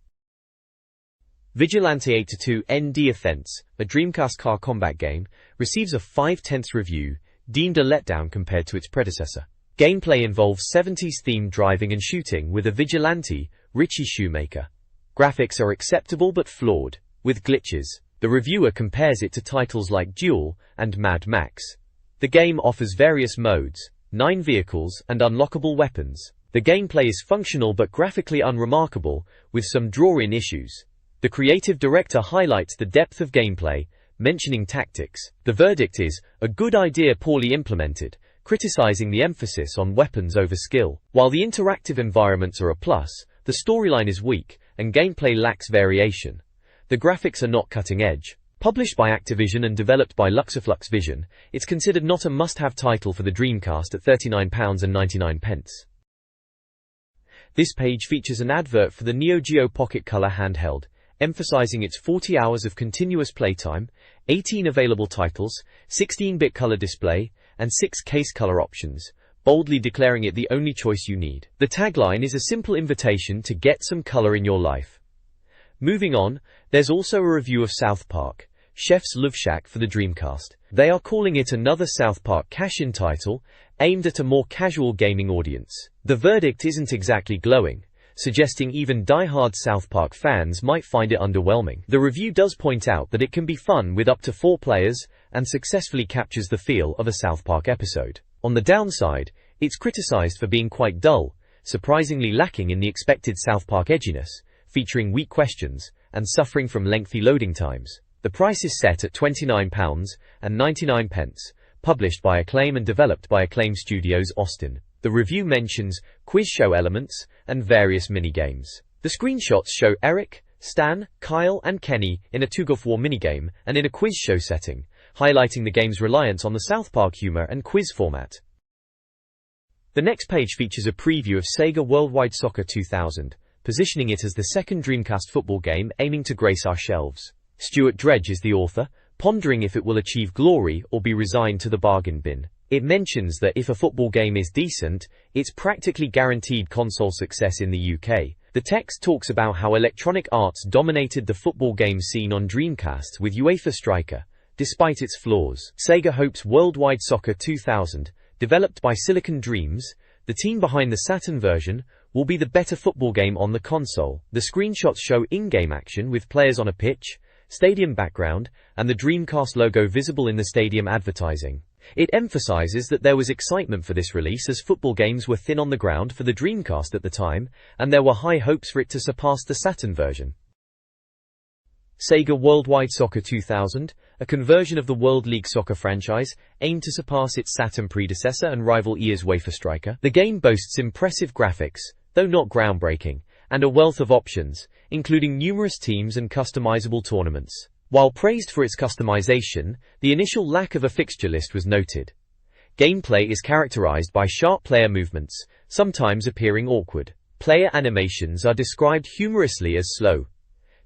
Vigilante 8-2 ND Offense, a Dreamcast car combat game, receives a 5/10 review, deemed a letdown compared to its predecessor. Gameplay involves 70s-themed driving and shooting with a vigilante, Richie Shoemaker. Graphics are acceptable but flawed, with glitches. The reviewer compares it to titles like Duel and Mad Max. The game offers various modes, 9 vehicles, and unlockable weapons. The gameplay is functional but graphically unremarkable, with some draw-in issues. The creative director highlights the depth of gameplay, mentioning tactics. The verdict is, a good idea poorly implemented, criticizing the emphasis on weapons over skill. While the interactive environments are a plus, the storyline is weak, and gameplay lacks variation. The graphics are not cutting-edge. Published by Activision and developed by Luxaflux Vision, it's considered not a must-have title for the Dreamcast at £39.99. This page features an advert for the Neo Geo Pocket Color handheld, emphasizing its 40 hours of continuous playtime, 18 available titles, 16-bit color display, and 6 case color options, boldly declaring it the only choice you need. The tagline is a simple invitation to get some color in your life. Moving on, there's also a review of South Park, Chef's Love Shack for the Dreamcast. They are calling it another South Park cash-in title, aimed at a more casual gaming audience. The verdict isn't exactly glowing, suggesting even die-hard South Park fans might find it underwhelming. The review does point out that it can be fun with up to 4 players, and successfully captures the feel of a South Park episode. On the downside, it's criticized for being quite dull, surprisingly lacking in the expected South Park edginess, featuring weak questions, and suffering from lengthy loading times. The price is set at £29.99, published by Acclaim and developed by Acclaim Studios Austin. The review mentions quiz show elements and various minigames. The screenshots show Eric, Stan, Kyle, and Kenny in a tug-of-war minigame and in a quiz show setting, highlighting the game's reliance on the South Park humor and quiz format. The next page features a preview of SEGA Worldwide Soccer 2000, positioning it as the second Dreamcast football game aiming to grace our shelves. Stuart Dredge is the author, pondering if it will achieve glory or be resigned to the bargain bin. It mentions that if a football game is decent, it's practically guaranteed console success in the UK. The text talks about how Electronic Arts dominated the football game scene on Dreamcast with UEFA Striker, despite its flaws. SEGA hopes Worldwide Soccer 2000, developed by Silicon Dreams, the team behind the Saturn version, will be the better football game on the console. The screenshots show in-game action with players on a pitch, stadium background, and the Dreamcast logo visible in the stadium advertising. It emphasizes that there was excitement for this release as football games were thin on the ground for the Dreamcast at the time, and there were high hopes for it to surpass the Saturn version. SEGA Worldwide Soccer 2000, a conversion of the World League Soccer franchise, aimed to surpass its Saturn predecessor and rival EA's UEFA Striker. The game boasts impressive graphics, though not groundbreaking, and a wealth of options, including numerous teams and customizable tournaments. While praised for its customization, the initial lack of a fixture list was noted. Gameplay is characterized by sharp player movements, sometimes appearing awkward. Player animations are described humorously as slow.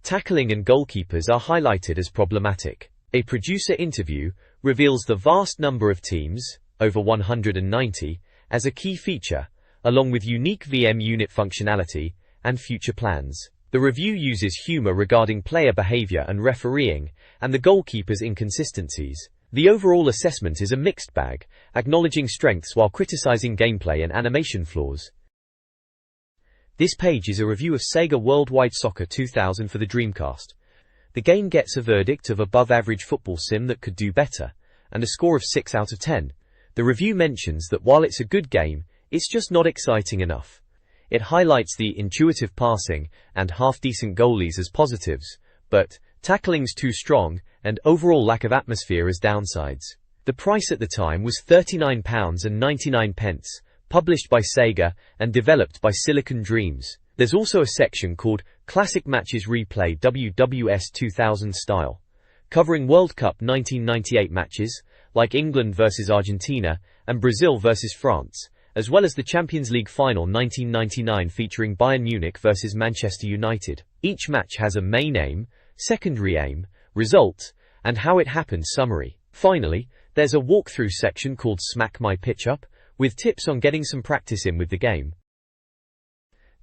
Tackling and goalkeepers are highlighted as problematic. A producer interview reveals the vast number of teams, over 190, as a key feature, along with unique VM unit functionality and future plans. The review uses humor regarding player behavior and refereeing, and the goalkeeper's inconsistencies. The overall assessment is a mixed bag, acknowledging strengths while criticizing gameplay and animation flaws. This page is a review of SEGA Worldwide Soccer 2000 for the Dreamcast. The game gets a verdict of above-average football sim that could do better, and a score of 6 out of 10. The review mentions that while it's a good game, it's just not exciting enough. It highlights the intuitive passing and half-decent goalies as positives, but tackling's too strong and overall lack of atmosphere as downsides. The price at the time was £39.99, published by SEGA and developed by Silicon Dreams. There's also a section called Classic Matches Replay WWS 2000 Style, covering World Cup 1998 matches, like England vs Argentina and Brazil vs France, as well as the Champions League Final 1999 featuring Bayern Munich vs Manchester United. Each match has a main aim, secondary aim, result, and how it happened summary. Finally, there's a walkthrough section called Smack My Pitch Up, with tips on getting some practice in with the game.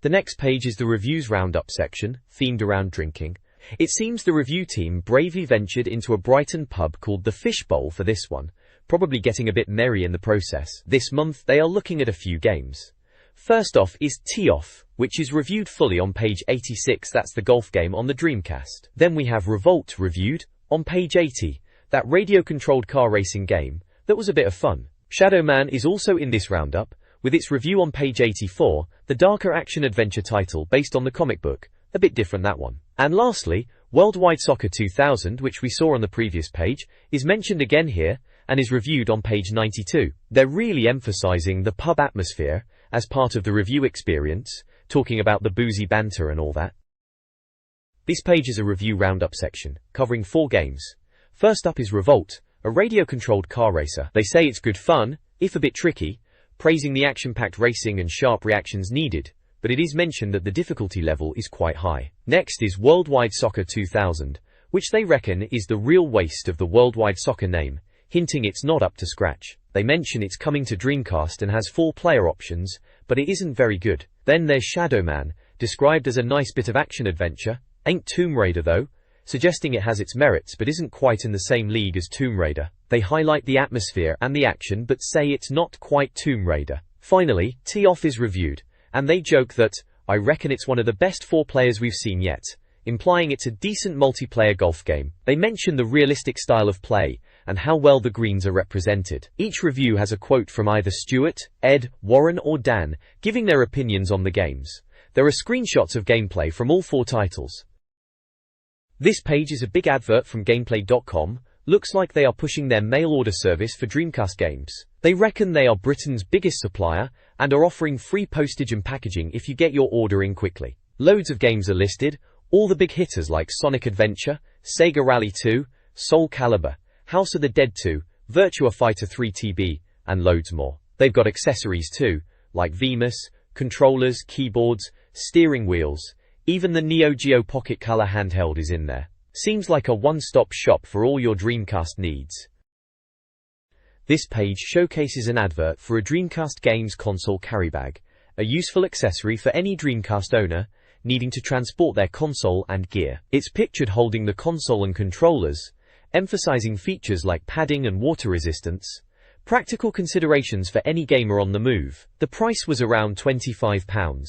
The next page is the reviews roundup section, themed around drinking. It seems the review team bravely ventured into a Brighton pub called the Fish Bowl for this one, probably getting a bit merry in the process. This month they are looking at a few games. First off is Tee Off, which is reviewed fully on page 86, that's the golf game on the Dreamcast. Then we have Revolt reviewed on page 80, that radio-controlled car racing game that was a bit of fun. Shadow Man is also in this roundup, with its review on page 84, the darker action-adventure title based on the comic book, a bit different that one. And lastly, Worldwide Soccer 2000, which we saw on the previous page, is mentioned again here, and is reviewed on page 92. They're really emphasizing the pub atmosphere as part of the review experience, talking about the boozy banter and all that. This page is a review roundup section, covering 4 games. First up is Revolt, a radio-controlled car racer. They say it's good fun, if a bit tricky, praising the action-packed racing and sharp reactions needed, but it is mentioned that the difficulty level is quite high. Next is Worldwide Soccer 2000, which they reckon is the real waste of the Worldwide Soccer name, hinting it's not up to scratch. They mention it's coming to Dreamcast and has 4 player options, but it isn't very good. Then there's Shadow Man, described as a nice bit of action-adventure, ain't Tomb Raider though, suggesting it has its merits but isn't quite in the same league as Tomb Raider. They highlight the atmosphere and the action but say it's not quite Tomb Raider. Finally, Tee Off is reviewed, and they joke that, I reckon it's one of the best 4 players we've seen yet, implying it's a decent multiplayer golf game. They mention the realistic style of play, and how well the greens are represented. Each review has a quote from either Stuart, Ed, Warren or Dan, giving their opinions on the games. There are screenshots of gameplay from all 4 titles. This page is a big advert from Gameplay.com, looks like they are pushing their mail order service for Dreamcast games. They reckon they are Britain's biggest supplier, and are offering free postage and packaging if you get your order in quickly. Loads of games are listed, all the big hitters like Sonic Adventure, Sega Rally 2, Soul Calibur, House of the Dead 2, Virtua Fighter 3 TB, and loads more. They've got accessories too, like VMUS, controllers, keyboards, steering wheels, even the Neo Geo Pocket Color handheld is in there. Seems like a one-stop shop for all your Dreamcast needs. This page showcases an advert for a Dreamcast Games console carry bag, a useful accessory for any Dreamcast owner needing to transport their console and gear. It's pictured holding the console and controllers, emphasizing features like padding and water resistance, practical considerations for any gamer on the move. The price was around £25.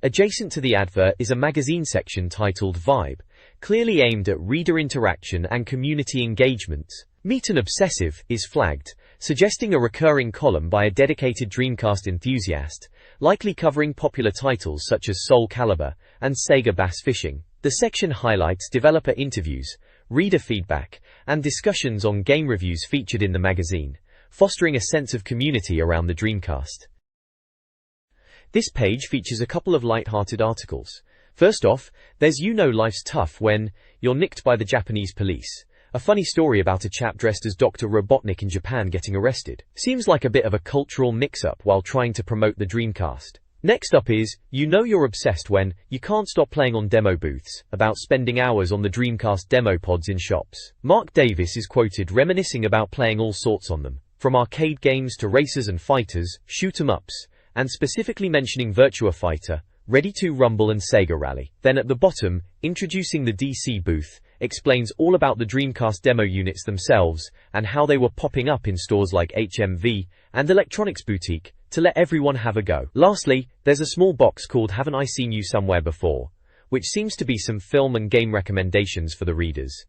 Adjacent to the advert is a magazine section titled Vibe, clearly aimed at reader interaction and community engagement. Meet an Obsessive is flagged, suggesting a recurring column by a dedicated Dreamcast enthusiast, likely covering popular titles such as Soul Calibur and Sega Bass Fishing. The section highlights developer interviews, reader feedback, and discussions on game reviews featured in the magazine, fostering a sense of community around the Dreamcast. This page features a couple of light-hearted articles. First off, there's You Know Life's Tough When You're Nicked by the Japanese Police, a funny story about a chap dressed as Dr. Robotnik in Japan getting arrested. Seems like a bit of a cultural mix-up while trying to promote the Dreamcast. Next up is You Know You're Obsessed When You Can't Stop Playing on Demo Booths, about spending hours on the Dreamcast demo pods in shops. Mark Davis is quoted reminiscing about playing all sorts on them, from arcade games to racers and fighters, shoot-'em-ups, and specifically mentioning Virtua Fighter, Ready 2 Rumble and Sega Rally. Then at the bottom, introducing the DC booth, explains all about the Dreamcast demo units themselves and how they were popping up in stores like HMV and Electronics Boutique to let everyone have a go. Lastly, there's a small box called Haven't I Seen You Somewhere Before, which seems to be some film and game recommendations for the readers.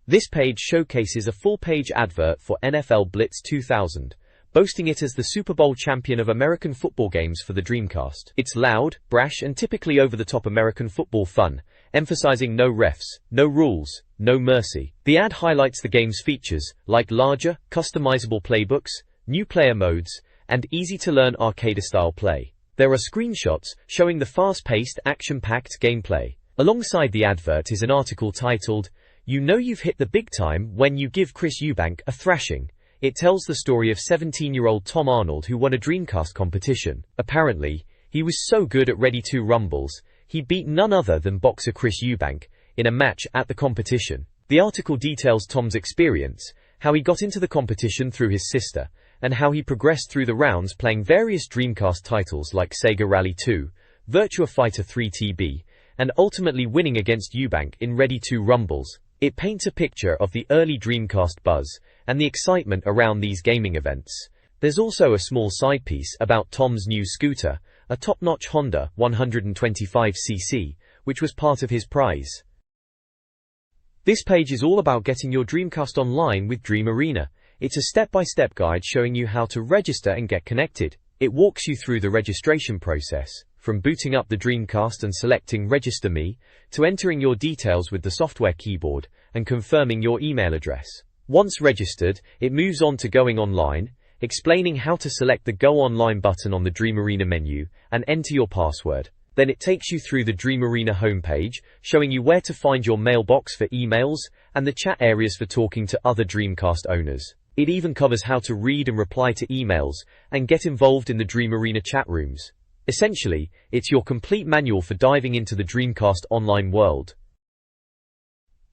This page showcases a full-page advert for NFL Blitz 2000, boasting it as the Super Bowl champion of American football games for the Dreamcast. It's loud, brash and typically over-the-top American football fun, emphasizing no refs, no rules, no mercy. The ad highlights the game's features, like larger, customizable playbooks, new player modes, and easy-to-learn arcade-style play. There are screenshots showing the fast-paced, action-packed gameplay. Alongside the advert is an article titled, You Know You've Hit the Big Time When You Give Chris Eubank a Thrashing. It tells the story of 17-year-old Tom Arnold who won a Dreamcast competition. Apparently, he was so good at Ready 2 Rumbles, he beat none other than boxer Chris Eubank in a match at the competition. The article details Tom's experience, how he got into the competition through his sister, and how he progressed through the rounds playing various Dreamcast titles like Sega Rally 2, Virtua Fighter 3 TB, and ultimately winning against Eubank in Ready 2 Rumbles. It paints a picture of the early Dreamcast buzz and the excitement around these gaming events. There's also a small side piece about Tom's new scooter, a top-notch Honda 125cc, which was part of his prize. This page is all about getting your Dreamcast online with Dream Arena. It's a step-by-step guide showing you how to register and get connected. It walks you through the registration process, from booting up the Dreamcast and selecting Register Me, to entering your details with the software keyboard and confirming your email address. Once registered, it moves on to going online, explaining how to select the Go Online button on the Dream Arena menu and enter your password. Then it takes you through the Dream Arena homepage, showing you where to find your mailbox for emails and the chat areas for talking to other Dreamcast owners. It even covers how to read and reply to emails and get involved in the Dream Arena chat rooms. Essentially, it's your complete manual for diving into the Dreamcast online world.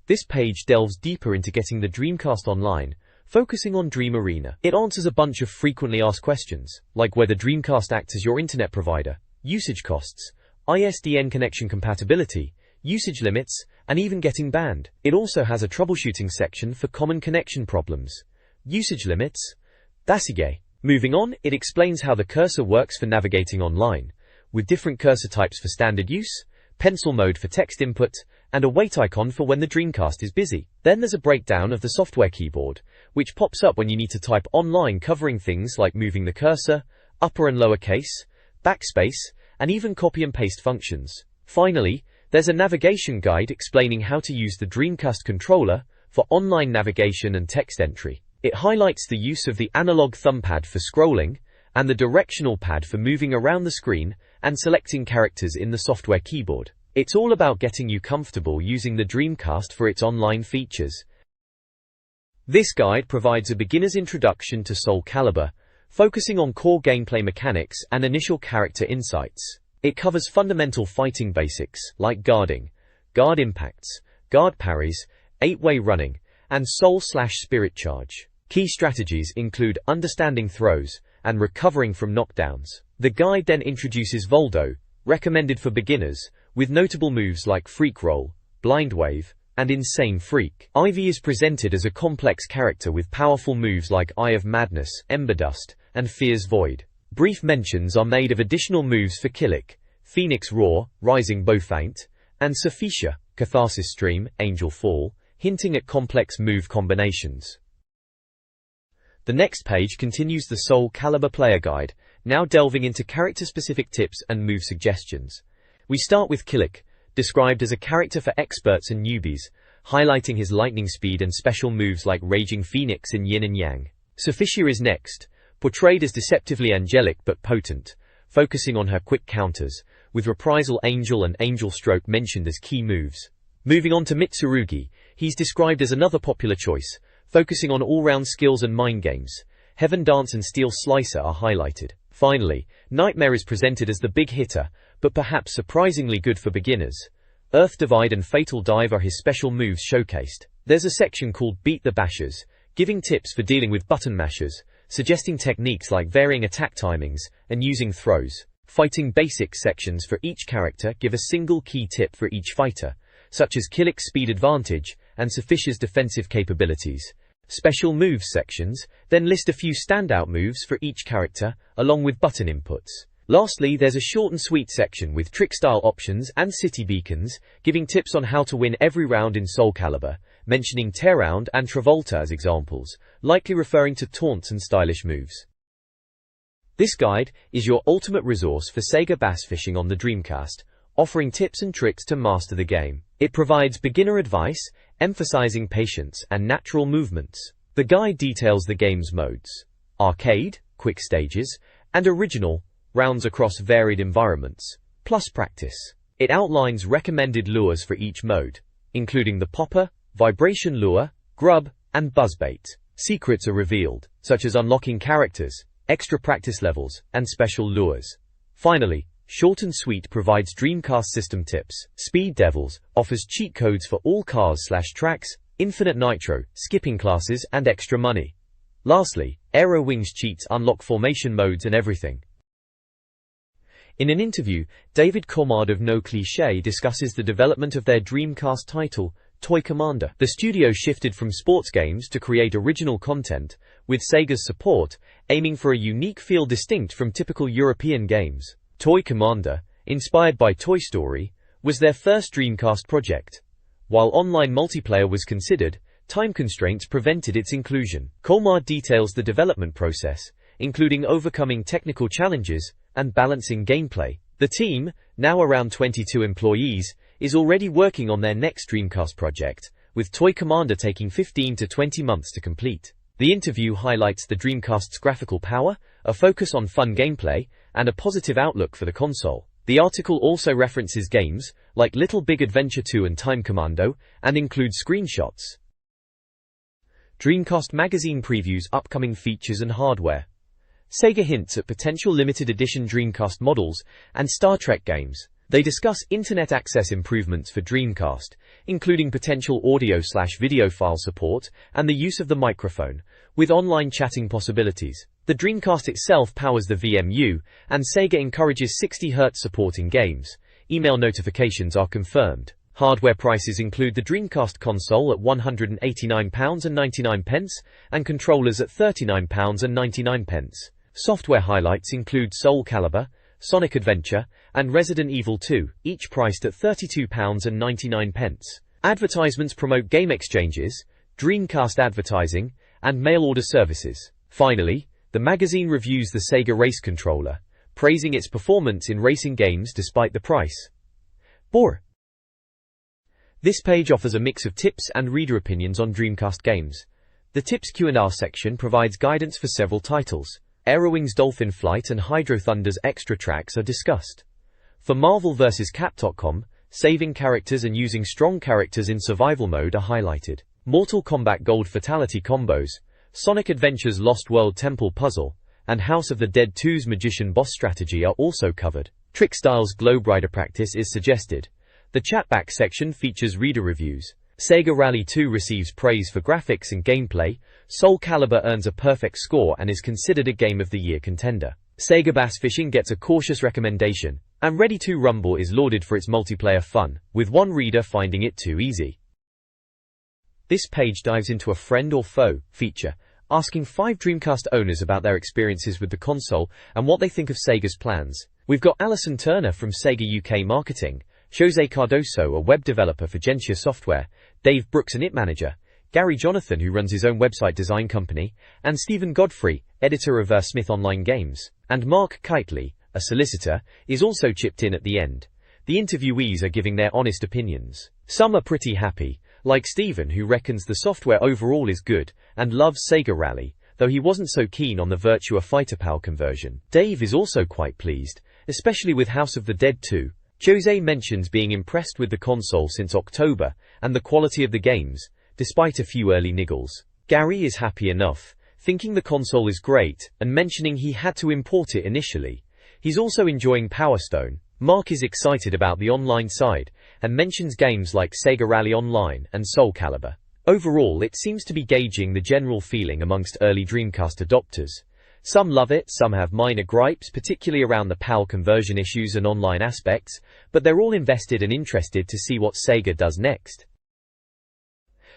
This page delves deeper into getting the Dreamcast online, focusing on Dream Arena. It answers a bunch of frequently asked questions, like whether Dreamcast acts as your internet provider, usage costs, ISDN connection compatibility, usage limits, and even getting banned. It also has a troubleshooting section for common connection problems. Usage limits, SEGA. Moving on, it explains how the cursor works for navigating online, with different cursor types for standard use, pencil mode for text input, and a wait icon for when the Dreamcast is busy. Then there's a breakdown of the software keyboard, which pops up when you need to type online, covering things like moving the cursor, upper and lower case, backspace, and even copy and paste functions. Finally, there's a navigation guide explaining how to use the Dreamcast controller for online navigation and text entry. It highlights the use of the analog thumbpad for scrolling and the directional pad for moving around the screen and selecting characters in the software keyboard. It's all about getting you comfortable using the Dreamcast for its online features. This guide provides a beginner's introduction to Soul Calibur, focusing on core gameplay mechanics and initial character insights. It covers fundamental fighting basics like guarding, guard impacts, guard parries, 8-way running, and soul/spirit charge. Key strategies include understanding throws and recovering from knockdowns. The guide then introduces Voldo, recommended for beginners, with notable moves like Freak Roll, Blind Wave, and Insane Freak. Ivy is presented as a complex character with powerful moves like Eye of Madness, Ember Dust, and Fear's Void. Brief mentions are made of additional moves for Killick, Phoenix Roar, Rising Bow Feint, and Sophicia, Catharsis Stream, Angel Fall, hinting at complex move combinations. The next page continues the Soul Calibur player guide, now delving into character-specific tips and move suggestions. We start with Killick, described as a character for experts and newbies, highlighting his lightning speed and special moves like Raging Phoenix in Yin and Yang. Sophicia is next, portrayed as deceptively angelic but potent, focusing on her quick counters, with Reprisal Angel and Angel Stroke mentioned as key moves. Moving on to Mitsurugi, he's described as another popular choice, focusing on all-round skills and mind games. Heaven Dance and Steel Slicer are highlighted. Finally, Nightmare is presented as the big hitter, but perhaps surprisingly good for beginners. Earth Divide and Fatal Dive are his special moves showcased. There's a section called Beat the Bashers, giving tips for dealing with button mashers, suggesting techniques like varying attack timings and using throws. Fighting Basics sections for each character give a single key tip for each fighter, such as Killick's speed advantage and Sophicia's defensive capabilities. Special moves sections then list a few standout moves for each character, along with button inputs. Lastly, there's a short and sweet section with trick-style options and city beacons, giving tips on how to win every round in Soul Calibur, mentioning Tearround and Travolta as examples, likely referring to taunts and stylish moves. This guide is your ultimate resource for Sega bass fishing on the Dreamcast, offering tips and tricks to master the game. It provides beginner advice, emphasizing patience and natural movements. The guide details the game's modes: arcade, quick stages, and original, rounds across varied environments, plus practice. It outlines recommended lures for each mode, including the popper, vibration lure, grub, and buzzbait. Secrets are revealed, such as unlocking characters, extra practice levels, and special lures. Finally, Short and Sweet provides Dreamcast system tips. Speed Devils offers cheat codes for all cars/tracks, Infinite Nitro, skipping classes, and extra money. Lastly, Aero Wings cheats unlock formation modes and everything. In an interview, David Comard of No Cliché discusses the development of their Dreamcast title, Toy Commander. The studio shifted from sports games to create original content, with Sega's support, aiming for a unique feel distinct from typical European games. Toy Commander, inspired by Toy Story, was their first Dreamcast project. While online multiplayer was considered, time constraints prevented its inclusion. Comard details the development process, including overcoming technical challenges and balancing gameplay. The team, now around 22 employees, is already working on their next Dreamcast project, with Toy Commander taking 15 to 20 months to complete. The interview highlights the Dreamcast's graphical power, a focus on fun gameplay, and a positive outlook for the console. The article also references games, like Little Big Adventure 2 and Time Commando, and includes screenshots. Dreamcast Magazine previews upcoming features and hardware. Sega hints at potential limited edition Dreamcast models and Star Trek games. They discuss internet access improvements for Dreamcast, including potential audio/video file support and the use of the microphone, with online chatting possibilities. The Dreamcast itself powers the VMU, and Sega encourages 60 Hz support in games. Email notifications are confirmed. Hardware prices include the Dreamcast console at £189.99 and controllers at £39.99. Software highlights include Soul Calibur, Sonic Adventure, and Resident Evil 2, each priced at £32.99. Advertisements promote game exchanges, Dreamcast advertising, and mail-order services. Finally, the magazine reviews the Sega Race controller, praising its performance in racing games despite the price. This page offers a mix of tips and reader opinions on Dreamcast games. The Tips Q&A section provides guidance for several titles. Aerowings Dolphin Flight and Hydro Thunder's extra tracks are discussed. For Marvel vs. Capcom, saving characters and using strong characters in survival mode are highlighted. Mortal Kombat Gold Fatality combos, Sonic Adventure's Lost World Temple Puzzle, and House of the Dead 2's Magician Boss Strategy are also covered. Trickstyle's Globe Rider practice is suggested. The chatback section features reader reviews. Sega Rally 2 receives praise for graphics and gameplay. Soul Calibur earns a perfect score and is considered a Game of the Year contender. Sega Bass Fishing gets a cautious recommendation, and Ready 2 Rumble is lauded for its multiplayer fun, with one reader finding it too easy. This page dives into a friend or foe feature, asking 5 Dreamcast owners about their experiences with the console and what they think of Sega's plans. We've got Alison Turner from Sega UK Marketing, Jose Cardoso, a web developer for Gentia Software, Dave Brooks, an IT manager, Gary Jonathan, who runs his own website design company, and Stephen Godfrey, editor of Smith Online Games. And Mark Kitely, a solicitor, is also chipped in at the end. The interviewees are giving their honest opinions. Some are pretty happy, like Stephen, who reckons the software overall is good and loves Sega Rally, though he wasn't so keen on the Virtua Fighter PAL conversion. Dave is also quite pleased, especially with House of the Dead 2. Jose mentions being impressed with the console since October and the quality of the games, despite a few early niggles. Gary is happy enough, thinking the console is great and mentioning he had to import it initially. He's also enjoying Power Stone. Mark is excited about the online side and mentions games like Sega Rally Online and Soul Calibur. Overall, it seems to be gauging the general feeling amongst early Dreamcast adopters. Some love it, some have minor gripes, particularly around the PAL conversion issues and online aspects, but they're all invested and interested to see what Sega does next.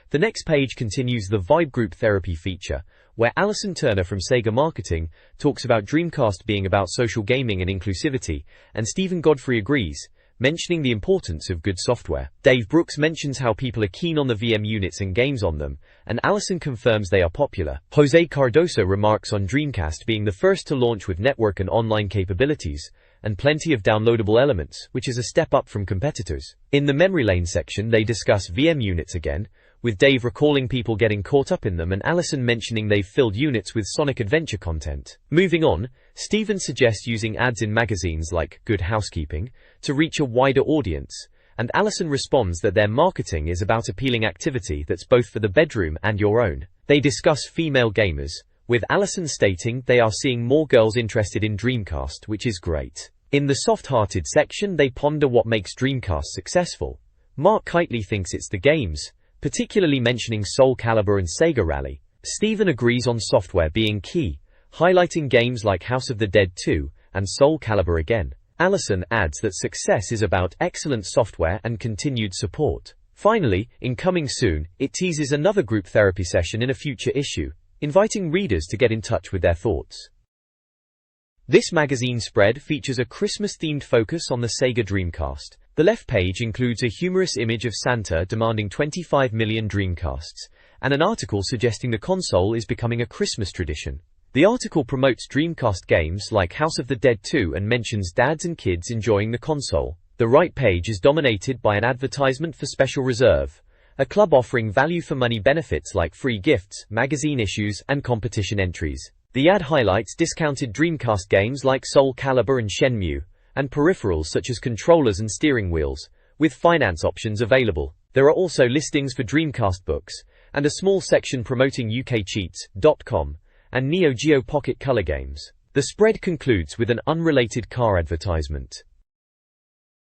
The next page continues the Vibe Group Therapy feature, where Alison Turner from Sega Marketing talks about Dreamcast being about social gaming and inclusivity, and Stephen Godfrey agrees, mentioning the importance of good software. Dave Brooks mentions how people are keen on the VM units and games on them, and Alison confirms they are popular. Jose Cardoso remarks on Dreamcast being the first to launch with network and online capabilities, and plenty of downloadable elements, which is a step up from competitors. In the memory lane section they discuss VM units again, with Dave recalling people getting caught up in them and Alison mentioning they've filled units with Sonic Adventure content. Moving on, Stephen suggests using ads in magazines like Good Housekeeping to reach a wider audience, and Alison responds that their marketing is about appealing activity that's both for the bedroom and your own. They discuss female gamers, with Alison stating they are seeing more girls interested in Dreamcast, which is great. In the soft-hearted section they ponder what makes Dreamcast successful. Mark Kitely thinks it's the games, particularly mentioning Soul Calibur and Sega Rally. Stephen agrees on software being key, highlighting games like House of the Dead 2 and Soul Calibur again. Allison adds that success is about excellent software and continued support. Finally, in coming soon, it teases another group therapy session in a future issue, inviting readers to get in touch with their thoughts. This magazine spread features a Christmas-themed focus on the SEGA Dreamcast. The left page includes a humorous image of Santa demanding 25 million Dreamcasts, and an article suggesting the console is becoming a Christmas tradition. The article promotes Dreamcast games like House of the Dead 2 and mentions dads and kids enjoying the console. The right page is dominated by an advertisement for Special Reserve, a club offering value-for-money benefits like free gifts, magazine issues, and competition entries. The ad highlights discounted Dreamcast games like Soul Calibur and Shenmue, and peripherals such as controllers and steering wheels, with finance options available. There are also listings for Dreamcast books, and a small section promoting ukcheats.com and Neo Geo Pocket Color games. The spread concludes with an unrelated car advertisement.